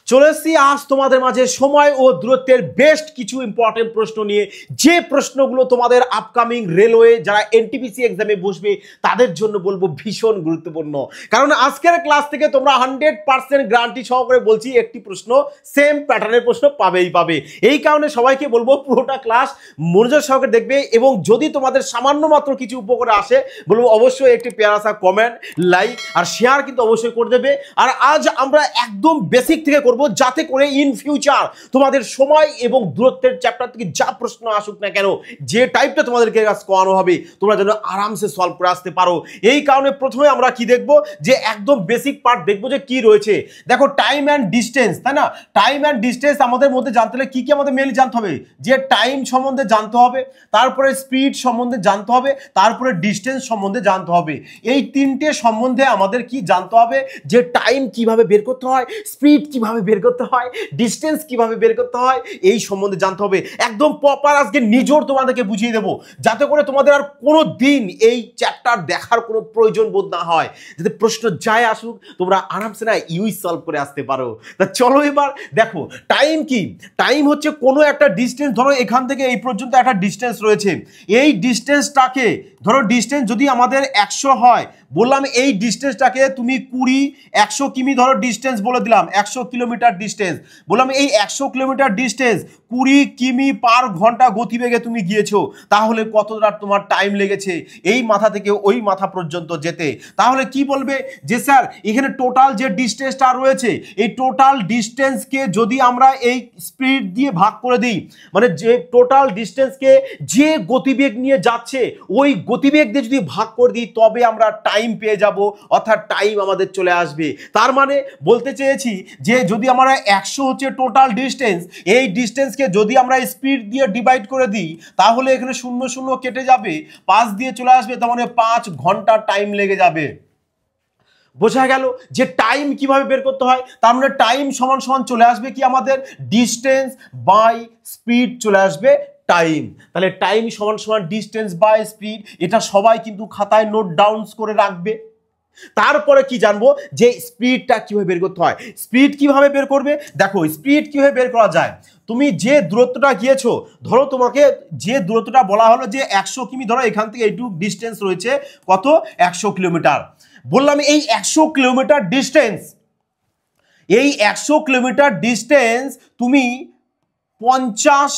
চলে এসেছি আজ তোমাদের মাঝে সময় ও দূরত্বের বেস্ট কিছু ইম্পর্টেন্ট প্রশ্ন নিয়ে, যে প্রশ্নগুলো তোমাদের আপকামিং রেলওয়ে যারা এনটিপিসি এক্সামে বসবে তাদের জন্য বলবো ভীষণ গুরুত্বপূর্ণ। কারণ আজকের ক্লাস থেকে তোমরা 100% গ্যারান্টি সহকারে বলছি একটি প্রশ্ন সেম প্যাটার্নের প্রশ্ন পাবে। এই কারণে সবাইকে বলবো পুরোটা ক্লাস মনোযোগ সহকারে দেখবে, এবং যদি তোমাদের সামান্য মাত্র কিছু উপকারে আসে বলবো অবশ্যই একটি প্যারাসা কমেন্ট, লাইক আর শেয়ার কিন্তু অবশ্যই করে দেবে। আর আজ আমরা একদম বেসিক থেকে করব, যাতে করে ইন ফিউচার তোমাদের সময় এবং দূরত্বের চ্যাপ্টার থেকে যা প্রশ্ন আসুক না কেন, যে টাইপটা তোমাদেরকে কাজ করানো হবে তোমরা যেন আরামসে সলভ করে আসতে পারো। এই কারণে প্রথমে আমরা কি দেখব, যে একদম বেসিক পার্ট দেখবো যে কি রয়েছে। দেখো টাইম অ্যান্ড ডিস্টেন্স, তাই না? টাইম অ্যান্ড ডিস্টেন্স আমাদের মধ্যে জানতে হলে কি কি আমাদের মেনলি জানতে হবে, যে টাইম সম্বন্ধে জানতে হবে, তারপরে স্পিড সম্বন্ধে জানতে হবে, তারপরে ডিস্টেন্স সম্বন্ধে জানতে হবে। এই তিনটে সম্বন্ধে আমাদের কি জানতে হবে, যে টাইম কিভাবে বের করতে হয়, স্পিড কিভাবে বের করতে হয়, ডিস্টেন্স কিভাবে বের করতে হয়, এই সম্বন্ধে জানতে হবে। একদম প্রপার আজকে নিজের তোমাদেরকে বুঝিয়ে দেবো, যাতে করে তোমাদের আর কোনো দিন এই চ্যাপ্টার দেখার কোনো প্রয়োজন বোধ না হয়, যাতে প্রশ্ন যায় আসুক তোমরা আরামসে না ইউই সলভ করে আসতে পারো। তা চলো এবার দেখো টাইম কি। টাইম হচ্ছে কোনো একটা ডিস্টেন্স, ধরো এখান থেকে এই পর্যন্ত একটা ডিস্টেন্স রয়েছে, এই ডিস্টেন্সটাকে ধরো ডিস্টেন্স যদি আমাদের 100 হয়, বললাম এই ডিস্টেন্সটাকে তুমি 20-100 কিমি ধরো ডিস্টেন্স বলে দিলাম, 100 কিলোমিটার ডিস্টেন্স বললাম, এই 100 কিলোমিটার ডিস্টেন্স 20 কিমি পার ঘন্টা গতিবেগে তুমি গিয়েছো, তাহলে কতটা তোমার টাইম লেগেছে এই মাথা থেকে ওই মাথা পর্যন্ত যেতে। তাহলে কি বলবে, যে স্যার এখানে টোটাল যে ডিস্টেন্সটা রয়েছে, এই টোটাল ডিস্টেন্সকে যদি আমরা এই স্পিড দিয়ে ভাগ করে দিই, মানে যে টোটাল ডিস্টেন্সকে যে গতিবেগ নিয়ে যাচ্ছে ওই গতিবেগ দিয়ে যদি ভাগ করে দিই তবে আমরা টাইম পেয়ে যাব, অর্থাৎ টাইম আমাদের চলে আসবে। তার মানে বলতে চেয়েছি যে যদি আমরা 100 হচ্ছে টোটাল ডিস্টেন্স, এই ডিস্টেন্সকে যদি আমরা স্পিড দিয়ে ডিভাইড করে দিই তাহলে এখানে 0 কেটে যাবে, 5 দিয়ে চলে আসবে, তার মানে 5 ঘন্টা টাইম লেগে যাবে। বোঝা গেল যে টাইম কিভাবে বের করতে হয়। তার মানে টাইম সমান সমান চলে আসবে কি আমাদের ডিস্টেন্স বাই স্পিড চলে আসবে টাইম। তাহলে টাইম সমান সমান ডিস্টেন্স বাই স্পিড, এটা সবাই কিন্তু খাতায় নোট ডাউন করে রাখবে। তারপরে কি জানবো, যে স্পিডটা কিভাবে বের করতে হয়। স্পিড কিভাবে বের করবে, দেখো স্পিড কিভাবে বের করা যায়। তুমি যে দূরত্বটা গিয়েছো, ধরো তোমাকে যে দূরত্বটা বলা হলো যে 100 কিমি, ধরো এখান থেকে এইটুকু ডিস্টেন্স রয়েছে কত, 100 কিলোমিটার। বললাম এই 100 কিলোমিটার ডিস্টেন্স, এই 100 কিলোমিটার ডিস্টেন্স তুমি 50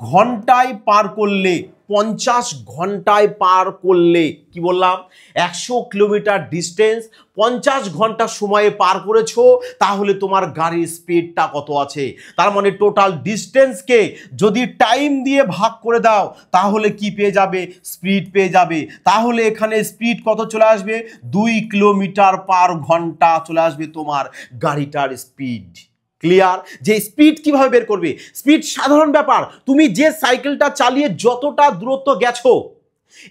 ঘন্টায় পার করলে, 50 ঘন্টায় পার করলে, কি বললাম 100 কিলোমিটার ডিস্টেন্স 50 ঘন্টা সময়ে পার করেছো, তাহলে তোমার গাড়ির স্পিডটা কত আছে। তার মানে টোটাল ডিস্টেন্সকে যদি টাইম দিয়ে ভাগ করে দাও তাহলে কি পেয়ে যাবে, স্পিড পেয়ে যাবে। তাহলে এখানে স্পিড কত চলে আসবে, 2 কিলোমিটার পার ঘন্টা চলে আসবে তোমার গাড়িটার স্পিড। ক্লিয়ার? যে স্পিড কিভাবে বের করবে, স্পিড সাধারণ ব্যাপার, তুমি যে সাইকেলটা চালিয়ে যতটা দূরত্ব গেছো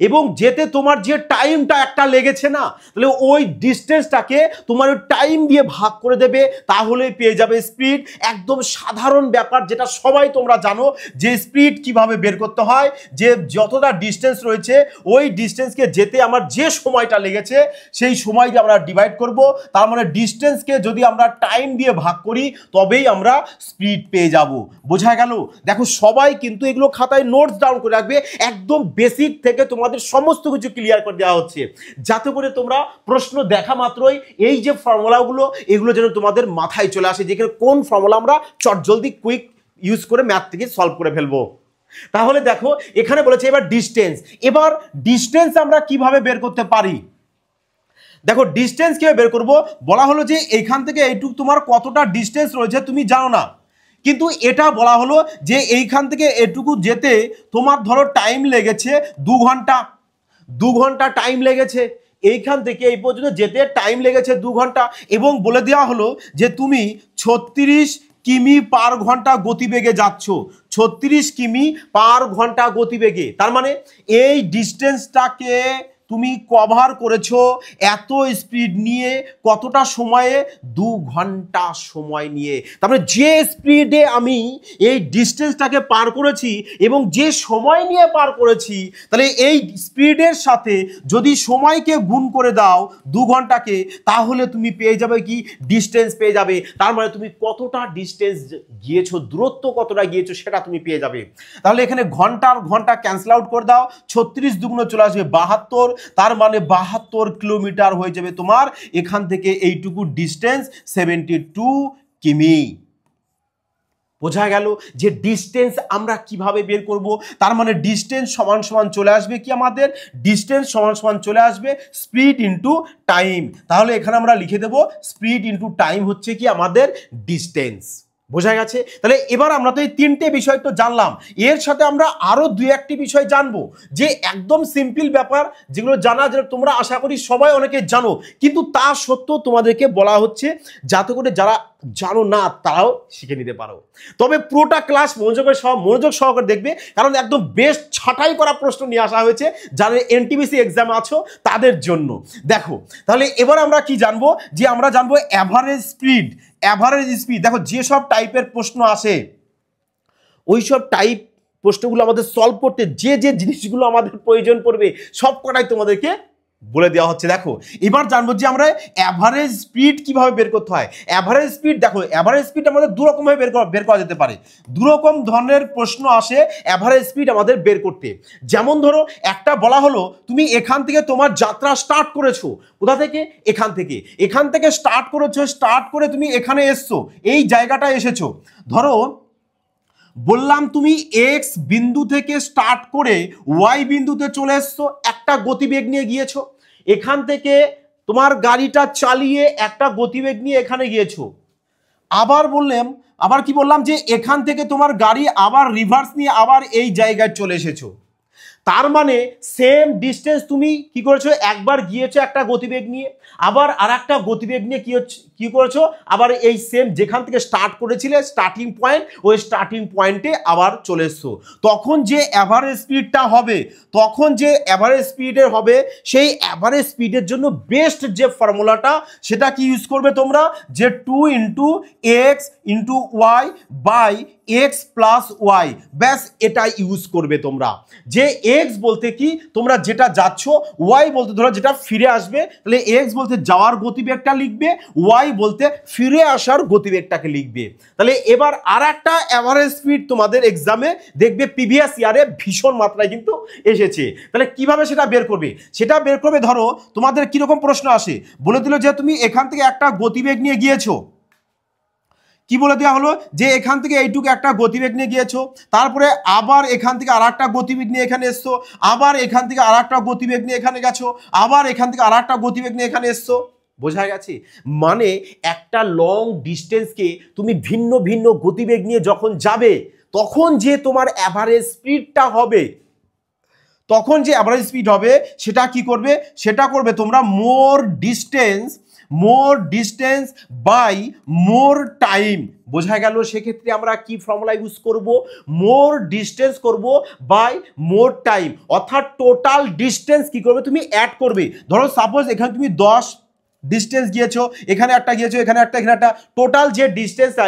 এবং যেতে তোমার যে টাইমটা একটা লেগেছে না, তাহলে ওই ডিস্টেন্সটাকে তোমার টাইম দিয়ে ভাগ করে দেবে, তাহলে পেয়ে যাবে স্পিড। একদম সাধারণ ব্যাপার, যেটা সবাই তোমরা জানো যে স্পিড কিভাবে বের করতে হয়, যে যতটা ডিস্টেন্স রয়েছে ওই ডিস্টেন্সকে যেতে আমার যে সময়টা লেগেছে সেই সময় দিয়ে আমরা ডিভাইড করব, তার মানে ডিস্টেন্সকে যদি আমরা টাইম দিয়ে ভাগ করি তবেই আমরা স্পিড পেয়ে যাব। বোঝা গেল? দেখো সবাই কিন্তু এগুলো খাতায় নোটস ডাউন করে রাখবে, একদম বেসিক থেকে তোমাদের সমস্ত কিছু ক্লিয়ার করে দেওয়া হচ্ছে, যাতে করে তোমরা প্রশ্ন দেখা মাত্রই এই যে ফর্মুলাগুলো এগুলো যেন তোমাদের মাথায় চলে আসে, যেখানে কোন ফর্মুলা আমরা চটজলদি কুইক ইউজ করে ম্যাথ থেকে সলভ করে ফেলবো। তাহলে দেখো এখানে বলেছে এবার ডিস্টেন্স। এবার ডিস্টেন্স আমরা কিভাবে বের করতে পারি, দেখো ডিস্টেন্স কিভাবে বের করব, বলা হলো যে এইখান থেকে এইটুকু তোমার কতটা ডিস্টেন্স রয়েছে তুমি জানো না, কিন্তু এটা বলা হলো যে এইখান থেকে এটুকু যেতে তোমার ধরো টাইম লেগেছে 2 ঘন্টা, 2 ঘন্টা টাইম লেগেছে, এইখান থেকে এই পর্যন্ত যেতে টাইম লেগেছে 2 ঘন্টা, এবং বলে দেওয়া হলো যে তুমি 36 কিমি পার ঘন্টা গতিবেগে যাচ্ছ, 36 কিমি পার ঘন্টা গতিবেগে। তার মানে এই ডিস্টেন্সটাকে তুমি কভার করেছো এত স্পিড নিয়ে কতটা সময়ে 2 ঘন্টা সময় নিয়ে। তারপরে যে স্পিডে আমি এই ডিস্টেন্সটাকে পার করেছি এবং যে সময় নিয়ে পার করেছি, তাহলে এই স্পিডের সাথে যদি সময়কে গুণ করে দাও 2 ঘন্টাকে, তাহলে তুমি পেয়ে যাবে কি ডিস্টেন্স পেয়ে যাবে। তার মানে তুমি কতটা ডিস্টেন্স গিয়েছো, দূরত্ব কতটা গিয়েছো সেটা তুমি পেয়ে যাবে। তাহলে এখানে ঘন্টার ঘন্টা ক্যান্সেল আউট করে দাও, 36 দুগুণ চলে আসবে 72, তার মানে 72 কিলোমিটার হয়ে যাবে তোমার এখান থেকে এইটুকু ডিস্টেন্স 72 কিমি। বোঝা গেল যে ডিস্টেন্স আমরা কিভাবে বের করব। তার মানে ডিস্টেন্স সমান সমান চলে আসবে কি, আমাদের ডিস্টেন্স সমান সমান চলে আসবে স্পিড ইনটু টাইম। তাহলে এখানে আমরা লিখে দেব স্পিড ইনটু টাইম হচ্ছে কি আমাদের ডিস্টেন্স। বোঝা গেছে? তাহলে এবার আমরা তো এই 3টে বিষয় তো জানলাম, এর সাথে আমরা আরো 2-1টি বিষয় জানবো যে একদম সিম্পল ব্যাপার, যেগুলো জানা যেটা তোমরা আশা করি সবাই অনেকে জানো, কিন্তু তা সত্ত্বেও তোমাদেরকে বলা হচ্ছে যাতে করে যারা জানো না তারাও শিখে নিতে পারো। তবে পুরোটা ক্লাস মনোযোগ সহকারে দেখবে, কারণ একদম বেস্ট ছাঁটাই করা প্রশ্ন নিয়ে আসা হয়েছে যারা এনটিপিসি এক্সামে আছো তাদের জন্য। দেখো তাহলে এবার আমরা কি জানবো, যে আমরা জানবো অ্যাভারেজ স্পিড। দেখো যেসব টাইপের প্রশ্ন আসে ওই সব টাইপ প্রশ্নগুলো আমাদের সলভ করতে যে যে জিনিসগুলো আমাদের প্রয়োজন পড়বে সব কটাই তোমাদেরকে বলে দেওয়া হচ্ছে। দেখো এবার জানবো যে আমরা অ্যাভারেজ স্পিড কিভাবে বের করতে হয়। অ্যাভারেজ স্পিড, দেখো অ্যাভারেজ স্পিড আমাদের দুরকমভাবে বের করা যেতে পারে। দুরকম ধরনের প্রশ্ন আসে অ্যাভারেজ স্পিড আমাদের বের করতে। যেমন ধরো একটা বলা হলো তুমি এখান থেকে তোমার যাত্রা স্টার্ট করেছো, কোথা থেকে, এখান থেকে স্টার্ট করেছো, স্টার্ট করে তুমি এখানে এসছো, এই জায়গাটা এসেছো। ধরো বললাম তুমি এক্স বিন্দু থেকে স্টার্ট করে ওয়াই বিন্দুতে চলে এসছো, একটা গতিবেগ নিয়ে গিয়েছো, এখান থেকে তোমার গাড়িটা চালিয়ে একটা গতিবেগ নিয়ে এখানে গিয়েছো। আবার কি বললাম যে এখান থেকে তোমার গাড়ি আবার রিভার্স নিয়ে আবার এই জায়গায় চলে এসেছো। তার মানে সেম ডিস্টেন্স তুমি কি করেছো, একবার গিয়েছো একটা গতিবেগ নিয়ে, আবার আর একটা গতিবেগ নিয়ে কি করেছো, আবার এই সেম যেখান থেকে স্টার্ট করেছিলে স্টার্টিং পয়েন্ট, ওই স্টার্টিং পয়েন্টে আবার চলে এসছো। তখন যে অ্যাভারেজ স্পিডটা হবে, সেই অ্যাভারেজ স্পিডের জন্য বেস্ট যে ফর্মুলাটা সেটা কি ইউজ করবে তোমরা, যে 2 × x × y by x plus y, ব্যাস এটা ইউজ করবে তোমরা। যে এক্স বলতে কি তোমরা যেটা যাচ্ছ, ওয়াই বলতে ধরো যেটা ফিরে আসবে, তাহলে এক্স বলতে যাওয়ার গতিবেগটা লিখবে, ওয়াই বলতে ফিরে আসার গতিবেগটাকে লিখবে। তাহলে এবার আর একটা অ্যাভারেজ স্পিড তোমাদের এক্সামে দেখবে প্রিভিয়াস ইয়ারে ভীষণ মাত্রায় কিন্তু এসেছে। তাহলে কিভাবে সেটা বের করবে, ধরো তোমাদের কিরকম প্রশ্ন আসে, বলে দিল যে তুমি এখান থেকে একটা গতিবেগ নিয়ে গিয়েছো, কি বলে দেওয়া হলো যে এখান থেকে এইটুকু একটা গতিবেগ নিয়ে গিয়েছো, তারপরে আবার এখান থেকে আর একটা গতিবেগ নিয়ে এখানে এসছো, আবার এখান থেকে আর একটা গতিবেগ নিয়ে এখানে গেছো, আবার এখান থেকে আর একটা গতিবেগ নিয়ে এখানে এসছো। বোঝা গেছে? মানে একটা লং ডিস্টেন্সকে তুমি ভিন্ন ভিন্ন গতিবেগ নিয়ে যখন যাবে তখন যে তোমার অ্যাভারেজ স্পিডটা হবে, সেটা কি করবে, সেটা করবে তোমরা মোর ডিস্টেন্স বাই মোর টাইম। বোঝা গেল? সেক্ষেত্রে আমরা কি ফর্মুলা ইউজ করব, মোর ডিস্টেন্স করব বাই মোর টাইম, অর্থাৎ টোটাল ডিস্টেন্স কি করবে তুমি অ্যাড করবে। ধরো সাপোজ এখানে তুমি 10 ডিস্টেন্স গিয়েছো, এখানে একটা গিয়েছো, এখানে একটা, টোটাল যে ডিস্টেন্সটা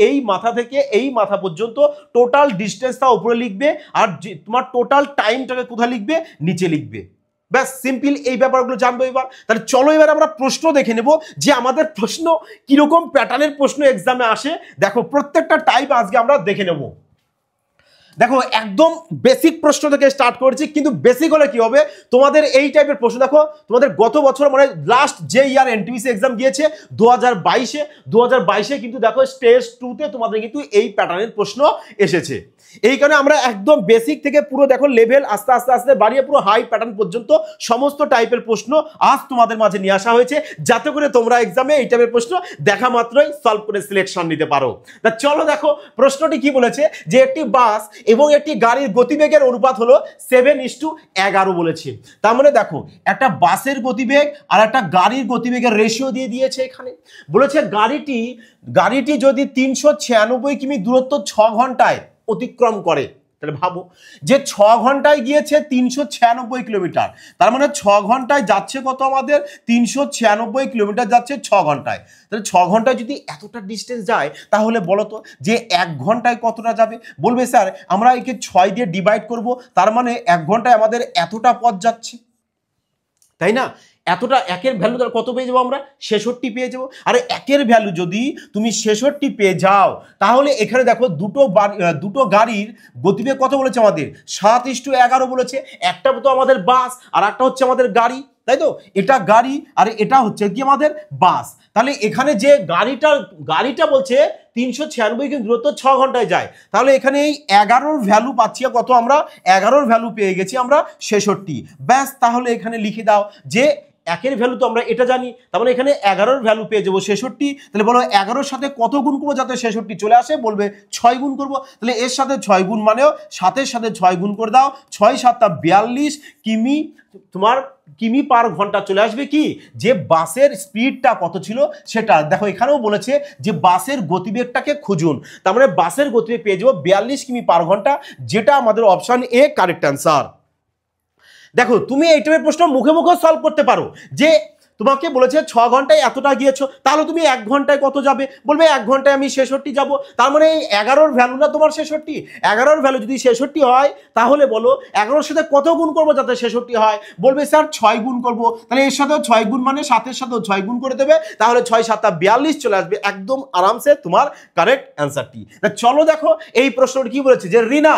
এই মাথা থেকে এই মাথা পর্যন্ত টোটাল ডিস্টেন্সটা উপরে লিখবে, আর তোমার টোটাল টাইমটাকে কোথায় লিখবে, নিচে লিখবে। ব্যাস সিম্পল, এই ব্যাপারগুলো জানবো এবার। তাহলে চলো এবার আমরা প্রশ্ন দেখে নেব যে আমাদের প্রশ্ন কিরকম প্যাটার্নের প্রশ্ন এক্সামে আসে। দেখো প্রত্যেকটা টাইপ আজকে আমরা দেখে নেব। দেখো একদম বেসিক প্রশ্ন থেকে স্টার্ট করেছি, কিন্তু বেসিক হলে কি হবে, তোমাদের এই টাইপের প্রশ্ন দেখো তোমাদের গত বছর মানে লাস্ট যে ইয়ার এনটিপিসি এক্সাম গিয়েছে 2022-এ কিন্তু দেখো স্টেজ 2-তে তোমাদের কিন্তু এই প্যাটার্নের প্রশ্ন এসেছে। এই কারণে আমরা একদম বেসিক থেকে পুরো দেখো লেভেল আস্তে আস্তে বাড়িয়ে পুরো হাই প্যাটার্ন পর্যন্ত সমস্ত টাইপের প্রশ্ন আজ তোমাদের মাঝে নিয়ে আসা হয়েছে, যাতে করে তোমরা এক্সামে এই টাইপের প্রশ্ন দেখা মাত্রই সলভ করে সিলেকশন নিতে পারো। তা চলো দেখো প্রশ্নটি কি বলেছে, যে একটি বাস এবং একটি গাড়ির গতিবেগের অনুপাত হলো 7:11 বলেছে। তার মানে দেখো একটা বাসের গতিবেগ আর একটা গাড়ির গতিবেগের রেশিও দিয়ে দিয়েছে। এখানে বলেছে গাড়িটি যদি 396 কিমি দূরত্ব 6 ঘন্টায় অতিক্রম করে, তাহলে ভাবো যে 6 ঘন্টায় গিয়েছে 396 কিলোমিটার, তার মানে 6 ঘন্টায় যাচ্ছে কত আমাদের 396 কিলোমিটার যাচ্ছে 6 ঘন্টায়। তাহলে 6 ঘন্টায় যদি এতটা ডিস্টেন্স যায় তাহলে বলো তো যে 1 ঘন্টায় কতটা যাবে? বলবে স্যার আমরা একে 6 দিয়ে ডিভাইড করব, তার মানে 1 ঘন্টায় আমাদের এতটা পথ যাচ্ছে, তাই না? এতটা একের ভ্যালু কত পেয়ে যাবো আমরা? 66 পেয়ে যাবো। আরে একের ভ্যালু যদি তুমি 66 পেয়ে যাও তাহলে এখানে দেখো দুটো গাড়ির গতিবেগ কত বলেছে আমাদের? 7:11 বলেছে। একটা তো আমাদের বাস আর একটা হচ্ছে আমাদের গাড়ি, তাই তো? এটা গাড়ি আর এটা হচ্ছে কি আমাদের বাস। তাহলে এখানে যে গাড়িটা বলছে 396 কিন্তু দূরত্ব 6 ঘন্টায় যায়, তাহলে এখানে এই 11-র ভ্যালু পাচ্ছি কত আমরা? 11-র ভ্যালু পেয়ে গেছি আমরা 66। ব্যাস, তাহলে এখানে লিখে দাও যে একের ভ্যালু তো আমরা এটা জানি, তার মানে এখানে 11-র ভ্যালু পেয়ে যাবো 66। তাহলে বলো 11-র সাথে কত গুণ করবো যাতে 66 চলে আসে? বলবে 6 গুণ করবো। তাহলে এর সাথে 6 গুণ মানেও 7-এর সাথে 6 গুণ করে দাও, 6-7 42 কিমি তোমার কিমি পার ঘন্টা চলে আসবে। কি যে বাসের স্পিডটা কত ছিল সেটা দেখো, এখানেও বলেছে যে বাসের গতিবেগটাকে খুঁজুন, তার মানে বাসের গতিবেগ পেয়ে যাবো 42 কিমি পার ঘন্টা, যেটা আমাদের অপশন এ কারেক্ট অ্যান্সার। দেখো তুমি এই টাইপের প্রশ্ন মুখে মুখে সলভ করতে পারো যে তোমাকে বলেছে 6 ঘন্টায় এতটা গিয়েছো, তাহলে তুমি 1 ঘন্টায় কত যাবে? বলবে 1 ঘন্টায় আমি 66 যাব। তার মানে এই 11-র ভ্যালু না তোমার 66, 11-র ভ্যালু যদি 66 হয় তাহলে বলো 11-র সাথে কত গুণ করবো যাতে 66 হয়? বলবে স্যার 6 গুণ করবো। তাহলে এর সাথেও 6 গুণ মানে 7-এর সাথেও 6 গুণ করে দেবে, তাহলে 6-7 42 চলে আসবে। একদম আরামসে তোমার কারেক্ট অ্যান্সারটি। চলো দেখো এই প্রশ্নটি কি বলেছে যে রিনা,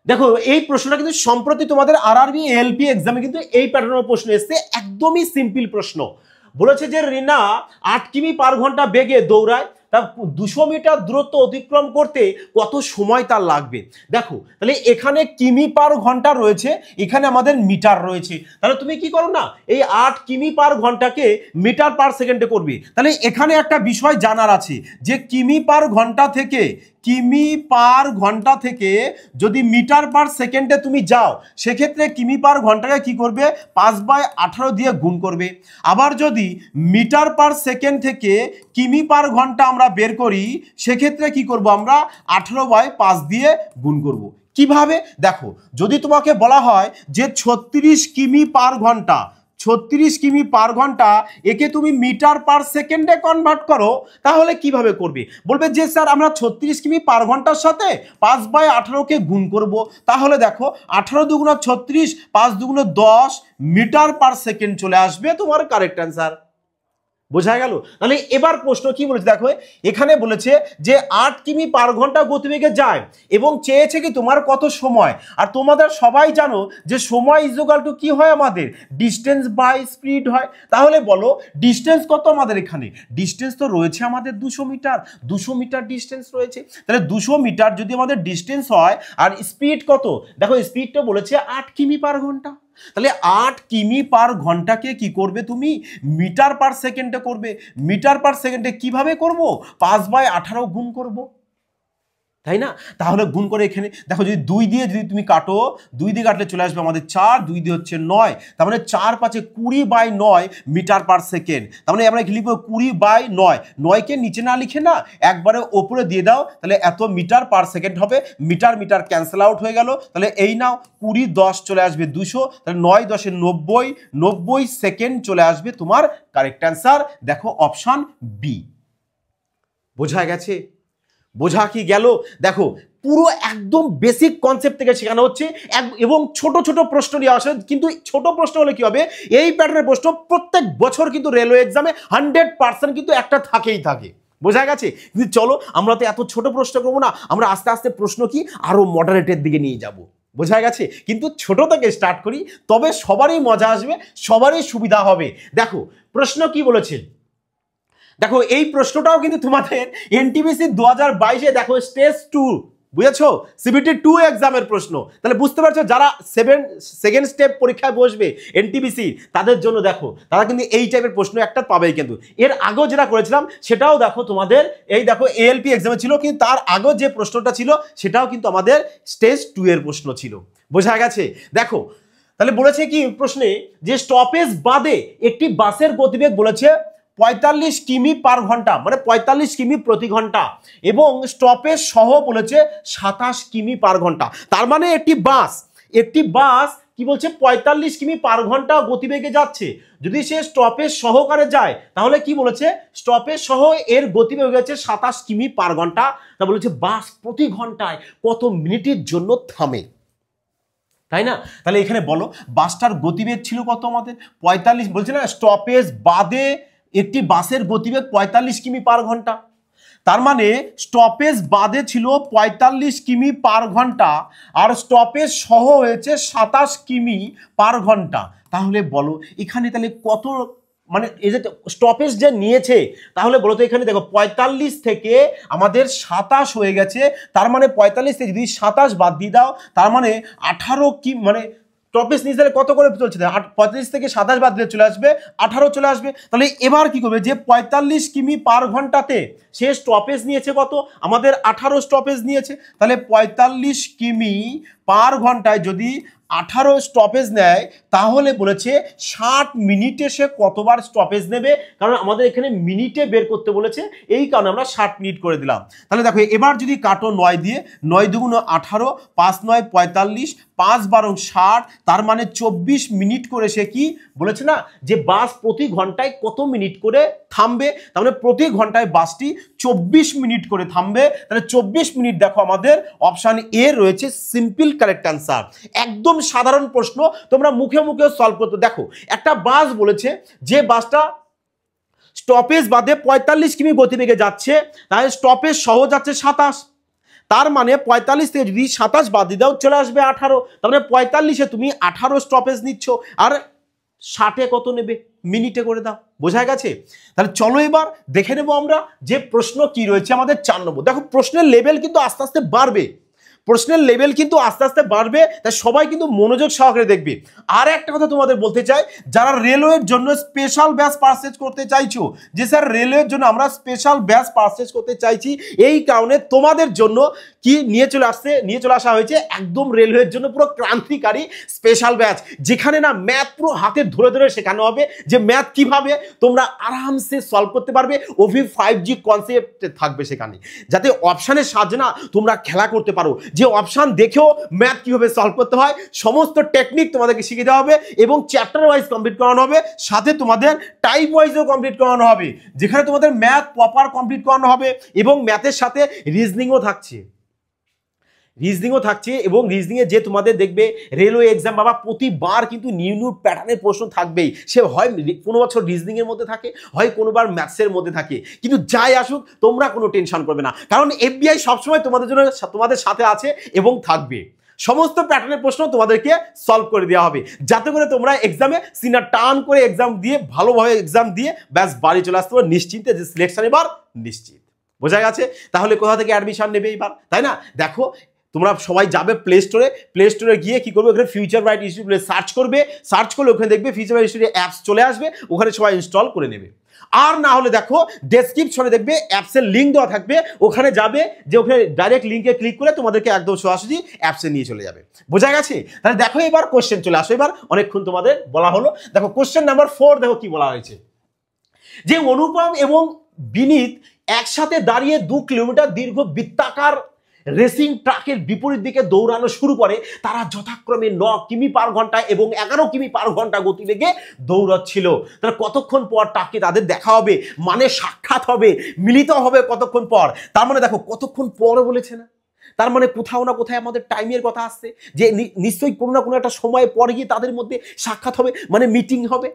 দেখো এই প্রশ্নটা কিন্তু সম্প্রতি তোমাদের আরআরবি এলপি এক্সামে কিন্তু এই প্যাটার্নের প্রশ্ন এসেছে, একদমই সিম্পল প্রশ্ন। বলেছে যে রিনা 8 কিমি পার ঘন্টা বেগে দৌড়ায়, তার 200 মিটার দূরত্ব অতিক্রম করতে কত সময় তার লাগবে? দেখো তাহলে এখানে কিমি পার ঘন্টা রয়েছে, এখানে আমাদের মিটার রয়েছে, তাহলে তুমি কি করো না এই 8 কিমি পার ঘন্টাকে মিটার পার সেকেন্ডে করবে। তাহলে এখানে একটা বিষয় জানার আছে যে কিমি পার ঘন্টা থেকে যদি মিটার পার সেকেন্ডে তুমি যাও সেক্ষেত্রে কিমি পার ঘন্টাকে কি করবে? 5/18 দিয়ে গুণ করবে। আবার যদি মিটার পার সেকেন্ড থেকে কিমি পার ঘন্টা আমরা বের করি সেক্ষেত্রে কি করব? আমরা 18/5 দিয়ে গুণ করব। কিভাবে? দেখো যদি তোমাকে বলা হয় যে 36 কিমি পার ঘন্টা, 36 কিমি পার ঘন্টা একে তুমি মিটার পার সেকেন্ডে কনভার্ট করো, তাহলে কিভাবে করবে? বলবে যে স্যার আমরা 36 কিমি পার ঘন্টার সাথে 5/18কে গুণ করব। তাহলে দেখো 18 দুগুণ 36, 5 দুগুণ 10 মিটার পার সেকেন্ড চলে আসবে তোমার কারেক্ট অ্যান্সার। বোঝা গেল? তাহলে এবার প্রশ্ন কি বলেছে দেখো, এখানে বলেছে যে 8 কিমি পার ঘন্টা গতিবেগে যায় এবং চেয়েছে কি তোমার কত সময়। আর তোমাদের সবাই জানো যে সময় ইজ ইকুয়াল টু কি হয় আমাদের? ডিস্টেন্স বাই স্পিড হয়। তাহলে বলো ডিস্টেন্স কত আমাদের? এখানে ডিস্টেন্স তো রয়েছে আমাদের 200 মিটার, 200 মিটার ডিস্টেন্স রয়েছে। তাহলে 200 মিটার যদি আমাদের ডিস্টেন্স হয় আর স্পিড কত? দেখো স্পিডটা বলেছে 8 কিমি পার ঘন্টা, তাহলে 8 কিমি পার ঘন্টাকে কি করবে তুমি? মিটার পার সেকেন্ডে করবে। মিটার পার সেকেন্ডে কিভাবে করব? 5/18 গুণ করব, তাই না? তাহলে গুণ করে এখানে দেখো যদি 2 দিয়ে যদি তুমি কাটো, 2 দিয়ে কাটলে চলে আসবে আমাদের 4, 2 দিয়ে হচ্ছে 9, তার মানে 4×5 20/9 মিটার পার সেকেন্ড। তার মানে আমরা লিখবো 20/9, 9কে নিচে না লিখে না একবারে ওপরে দিয়ে দাও, তাহলে এত মিটার পার সেকেন্ড হবে। মিটার মিটার ক্যান্সেল আউট হয়ে গেল, তাহলে এই নাও 20 10 চলে আসবে 200, তাহলে 9 10 90, 90 সেকেন্ড চলে আসবে তোমার কারেক্ট অ্যান্সার। দেখো অপশন বি। বোঝা গেছে? বোঝা কি গেল? দেখো পুরো একদম বেসিক কনসেপ্ট থেকে শেখানো হচ্ছে এবং ছোট ছোট প্রশ্ন নিয়ে আসে, কিন্তু ছোট প্রশ্ন হলে কি হবে? এই প্যাটার্নের প্রশ্ন প্রত্যেক বছর কিন্তু রেলওয়ে এক্সামে 100% কিন্তু একটা থাকেই থাকে। বোঝা গেছে? কিন্তু চলো আমরা তো এত ছোট প্রশ্ন করবো না, আমরা আস্তে আস্তে প্রশ্ন কি আরো মডারেটের দিকে নিয়ে যাব। বোঝা গেছে? কিন্তু ছোট থেকে স্টার্ট করি, তবে সবারই মজা আসবে, সবারই সুবিধা হবে। দেখো প্রশ্ন কি বলেছে, দেখো এই প্রশ্নটাও কিন্তু তোমাদের এনটিপিসি 2022-এ দেখো স্টেজ 2, বুঝেছো? সিবিটি 2 এক্সামের প্রশ্ন। তাহলে বুঝতে পারছো যারা সেকেন্ড স্টেপ পরীক্ষায় বসবে এনটিপিসি তাদের জন্য দেখো তারা কিন্তু এই টাইপের প্রশ্ন একটা পাবেই। কিন্তু এর আগেও যেটা করেছিলাম সেটাও দেখো তোমাদের এই দেখো এএলপি এক্সামে ছিল, কিন্তু তার আগেও যে প্রশ্নটা ছিল সেটাও কিন্তু আমাদের স্টেজ 2 এর প্রশ্ন ছিল। বোঝা গেছে? দেখো তাহলে বলেছে কি প্রশ্নে যে স্টপেজ বাদে একটি বাসের গতিবেগ বলেছে 45 কিমি পার ঘন্টা, মানে 45 কিমি প্রতি ঘন্টা, এবং স্টপেজ সহ বলেছে 27 কিমি পার ঘন্টা। তার মানে একটি বাস কি বলছে 45 কিমি পার ঘন্টা গতিবেগে যাচ্ছে। যদি সে স্টপেজ সহকারে যায় তাহলে কি বলেছে, স্টপেজ সহ এর গতিবেগ হচ্ছে 27 কিমি পার ঘন্টা। তা বলেছে বাস প্রতি ঘন্টায় কত মিনিটের জন্য থামে, তাই না? তাহলে এখানে বলো বাসটার গতিবেগ ছিল কত আমাদের 45, বলছে না স্টপেজ বাদে একটি বাসের গতিবেগ 45 কিমি পার ঘন্টা। তার মানে স্টপেজ বাদে ছিল 45 কিমি পার ঘন্টা আর স্টপেজ সহ হয়েছে 27 কিমি পার ঘন্টা। তাহলে বলো এখানে তাহলে কত, মানে এই যে স্টপেজ যে নিয়েছে, তাহলে বলো তো এখানে দেখো 45 থেকে আমাদের 27 হয়ে গেছে। তার মানে 45 থেকে যদি 27 বাদ দিয়ে দাও তার মানে 18 কি, মানে স্টপেজ নিয়ে কত করে চলছে, 45 থেকে 27 বাদ দিলে চলে আসবে 18 চলে আসবে। তাহলে এবার কি করবে, যে 45 কিমি পার ঘন্টাতে সে স্টপেজ নিয়েছে কত, আমাদের 18 স্টপেজ নিয়েছে। তাহলে 45 কিমি পার ঘন্টায় যদি 18 স্টপেজ নেয় তাহলে বলেছে 60 মিনিটে সে কতবার স্টপেজ নেবে, কারণ আমাদের এখানে মিনিটে বের করতে বলেছে, এই কারণে আমরা 60 মিনিট করে দিলাম। তাহলে দেখো এবার যদি কাটো 9 দিয়ে, 9 দুগুণ 18, 5 9 45, 5 12 60, তার মানে 24 মিনিট করে সে কি বলেছে না, যে বাস প্রতি ঘন্টায় কত মিনিট করে থামবে, তার মানে প্রতি ঘন্টায় বাসটি 24 মিনিট করে থামবে। তাহলে 24 মিনিট দেখো আমাদের অপশন এ রয়েছে সিম্পল কারেক্ট অ্যান্সার। একদম সাধারণ প্রশ্ন, তোমরা মুখে মুখে সলভ করতে। দেখো একটা বাস বলেছে যে বাসটা স্টপেজ বাদে 45 কিমি গতিবেগে যাচ্ছে, তাহলে স্টপেজ সহ যাচ্ছে 27, তার মানে 45 থেকে যদি 27 বাদ দিয়ে দাও চলে আসবে 18। তার মানে 45-এ তুমি 18 স্টপেজ নিচ্ছ আর 60-এ কত নেবে, মিনিটে করে দাও। বোঝা গেছে? তাহলে চলো এবার দেখে নেবো আমরা যে প্রশ্ন কি রয়েছে আমাদের 4 নম্বর। দেখো প্রশ্নের লেভেল কিন্তু আস্তে আস্তে বাড়বে, তাই সবাই কিন্তু মনোযোগ সহকারে দেখবে। আর একটা কথা তোমাদের বলতে চাই, যারা রেলওয়ের জন্য স্পেশাল ব্যাচ পারচেজ করতে চাইছো, যে স্যার রেলওয়ের জন্য আমরা স্পেশাল ব্যাচ পারচেজ করতে চাইছি, এই কারণে তোমাদের জন্য কি নিয়ে চলে আসা হয়েছে একদম রেলওয়ের জন্য পুরো ক্রান্তিকারী স্পেশাল ব্যাচ, যেখানে না ম্যাথ পুরো হাতে ধরে ধরে শেখানো হবে, যে ম্যাথ কিভাবে তোমরা আরামসে সলভ করতে পারবে। ওভি 5G কনসেপ্ট থাকবে সেখানে, যাতে অপশানের সাহায্যে না তোমরা খেলা করতে পারো, যে অপশান দেখেও ম্যাথ কিভাবে সলভ করতে হয় সমস্ত টেকনিক তোমাদেরকে শিখিয়ে দেওয়া হবে, এবং চ্যাপ্টার ওয়াইজ কমপ্লিট করানো হবে, সাথে তোমাদের টাইপ ওয়াইজও কমপ্লিট করানো হবে, যেখানে তোমাদের ম্যাথ প্রপার কমপ্লিট করানো হবে, এবং ম্যাথের সাথে রিজনিংও থাকছে। এবং রিজনিংয়ে যে তোমাদের দেখবে রেলওয়ে এক্সাম বাবা প্রতিবার কিন্তু নিউ প্যাটার্নের প্রশ্ন থাকবেই, সে হয় কোনো বছর রিজনিংয়ের মধ্যে থাকে, হয় কোনোবার ম্যাথসের মধ্যে থাকে, কিন্তু যাই আসুক তোমরা কোনো টেনশন করবে না, কারণ এফবিআই সবসময় তোমাদের জন্য তোমাদের সাথে আছে এবং থাকবে। সমস্ত প্যাটার্নের প্রশ্ন তোমাদেরকে সলভ করে দেওয়া হবে, যাতে করে তোমরা এক্সামে সিনার টান করে এক্সাম দিয়ে ভালোভাবে এক্সাম দিয়ে ব্যাস বাড়ি চলে আসতে পারো নিশ্চিন্তে, যে সিলেকশন এবার নিশ্চিত। বোঝা গেছে? তাহলে কোথা থেকে অ্যাডমিশন নেবে এবার, তাই না? দেখো তোমরা সবাই যাবে প্লে স্টোরে গিয়ে কি করবে, ওখানে ফিউচার ব্রাইট ইনস্টিটিউট সার্চ করলে ওখানে দেখবে ফিউচার ব্রাইট ইনস্টিটিউট অ্যাপস চলে আসবে, ওখানে সবাই ইনস্টল করে নেবে। আর না হলে দেখো ডেসক্রিপশনে দেখবে অ্যাপসের লিঙ্ক দেওয়া থাকবে, ওখানে যাবে, যে ওখানে ডাইরেক্ট লিঙ্কে ক্লিক করে তোমাদেরকে একদম সরাসরি অ্যাপসে নিয়ে চলে যাবে। বোঝা গেছে? তাহলে দেখো এবার কোশ্চেন চলে আসো, এবার অনেকক্ষণ তোমাদের বলা হলো। দেখো কোশ্চেন নাম্বার 4, দেখো কি বলা হয়েছে, যে অনুপম এবং বিনীত একসাথে দাঁড়িয়ে 2 কিলোমিটার দীর্ঘ বৃত্তাকার রেসিং ট্রাকের বিপরীত দিকে দৌড়ানো শুরু করে, তারা যথাক্রমে 9 কিমি পার ঘন্টা এবং 11 কিমি পার ঘন্টা গতিবেগে দৌড়াচ্ছিল। তারা কতক্ষণ পর ট্রাককে তাদের দেখা হবে, মানে সাক্ষাৎ হবে, মিলিত হবে কতক্ষণ পর। তার মানে দেখো কতক্ষণ পর বলেছে না, তার মানে কোথাও না কোথায় আমাদের টাইমের কথা আসছে, যে নিশ্চয়ই কোনো না কোনো একটা সময় পর গিয়ে তাদের মধ্যে সাক্ষাৎ হবে, মানে মিটিং হবে,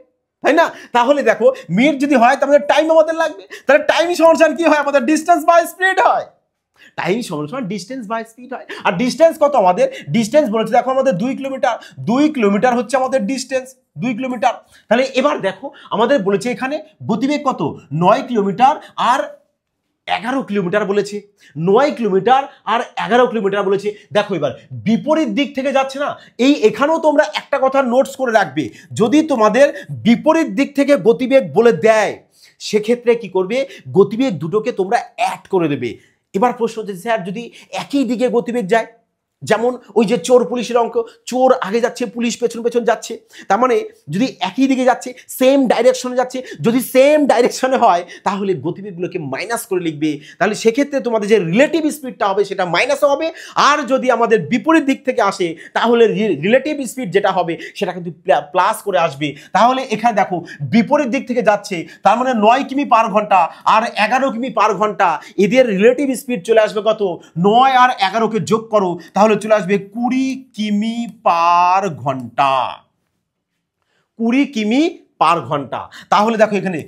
তাই না? তাহলে দেখো মিনিট যদি হয় তাহলে টাইম আমাদের লাগবে, তাহলে টাইম সমান কি হয়, আমাদের ডিস্টেন্স বাই স্পিড হয়। টাইম সমান ডিস্টেন্স বাই স্পিড হয়। আর ডিস্টেন্স কত আমাদের, ডিস্টেন্স বলেছে দেখো আমাদের 2 কিলোমিটার হচ্ছে আমাদের ডিস্টেন্স, 2 কিলোমিটার। তাহলে এবার দেখো আমাদের বলেছে এখানে গতিবেগ কত, 9 কিলোমিটার আর 11 কিলোমিটার বলেছে, 9 কিলোমিটার আর 11 কিলোমিটার বলেছে। দেখো এবার বিপরীত দিক থেকে যাচ্ছে না, এখানেও তোমরা একটা কথা নোটস করে রাখবে, যদি তোমাদের বিপরীত দিক থেকে গতিবেগ বলে দেয় সেক্ষেত্রে কি করবে, গতিবেগ দুটোকে তোমরা অ্যাড করে দেবে। এবার প্রশ্ন হচ্ছে স্যার যদি একই দিকে গতিবেগ যায়, যেমন ওই যে চোর পুলিশের অঙ্ক, চোর আগে যাচ্ছে, পুলিশ পেছন পেছন যাচ্ছে, তার মানে যদি একই দিকে যাচ্ছে, সেম ডাইরেকশনে যাচ্ছে, যদি সেম ডাইরেকশনে হয় তাহলে গতিবেগগুলোকে মাইনাস করে লিখবে। তাহলে সেক্ষেত্রে তোমাদের যে রিলেটিভ স্পিডটা হবে সেটা মাইনাস হবে, আর যদি আমাদের বিপরীত দিক থেকে আসে তাহলে রিলেটিভ স্পিড যেটা হবে সেটা কিন্তু প্লাস করে আসবে। তাহলে এখানে দেখো বিপরীত দিক থেকে যাচ্ছে, তার মানে 9 কিমি পার ঘন্টা আর 11 কিমি পার ঘন্টা, এদের রিলেটিভ স্পিড চলে আসবে কত, 9 আর 11কে যোগ করো তাহলে চলে আসবে 20 কিমি পার ঘন্টা, 20 কিমি পার ঘন্টা। তাহলে দেখো এখানে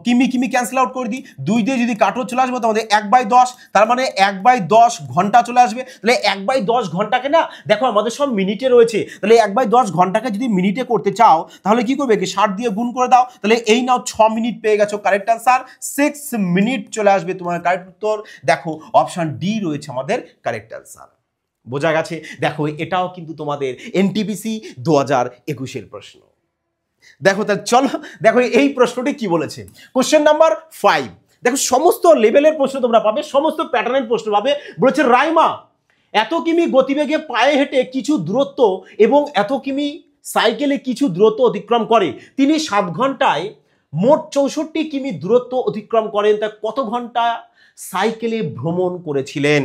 কিমি কিমি ক্যান্সেল আউট করে দিই, 2 দিয়ে যদি কাটো চলে আসবে তোমাদের 1/10, তার মানে 1/10 ঘন্টা চলে আসবে। তাহলে 1/10 ঘন্টাকে না দেখো আমাদের সব মিনিটে রয়েছে, তাহলে 1/10 ঘন্টাকে যদি মিনিটে করতে চাও তাহলে কি করবে, কি 60 দিয়ে গুণ করে দাও, তাহলে এই নাও 6 মিনিট পেয়ে গেছো। কারেক্ট আনসার 6 মিনিট চলে আসবে তোমার কারেক্ট উত্তর। দেখো অপশন ডি রয়েছে আমাদের কারেক্ট আনসার। বোঝা গেছে? দেখো এটাও কিন্তু তোমাদের এনটিপিসি 2021-এর প্রশ্ন। দেখো তাহলে চলো দেখো এই প্রশ্নটি কি বলেছে। কোশ্চেন নাম্বার 5, দেখো সমস্ত লেভেলের প্রশ্ন তোমরা পাবে, সমস্ত প্যাটার্নের প্রশ্ন পাবে। বলেছে রাইমা এত কিমি গতিবেগে পায়ে হেঁটে কিছু দূরত্ব এবং এত কিমি সাইকেলে কিছু দূরত্ব অতিক্রম করে, তিনি 7 ঘন্টায় মোট 64 কিমি দূরত্ব অতিক্রম করেন, তা কত ঘন্টা সাইকেলে ভ্রমণ করেছিলেন?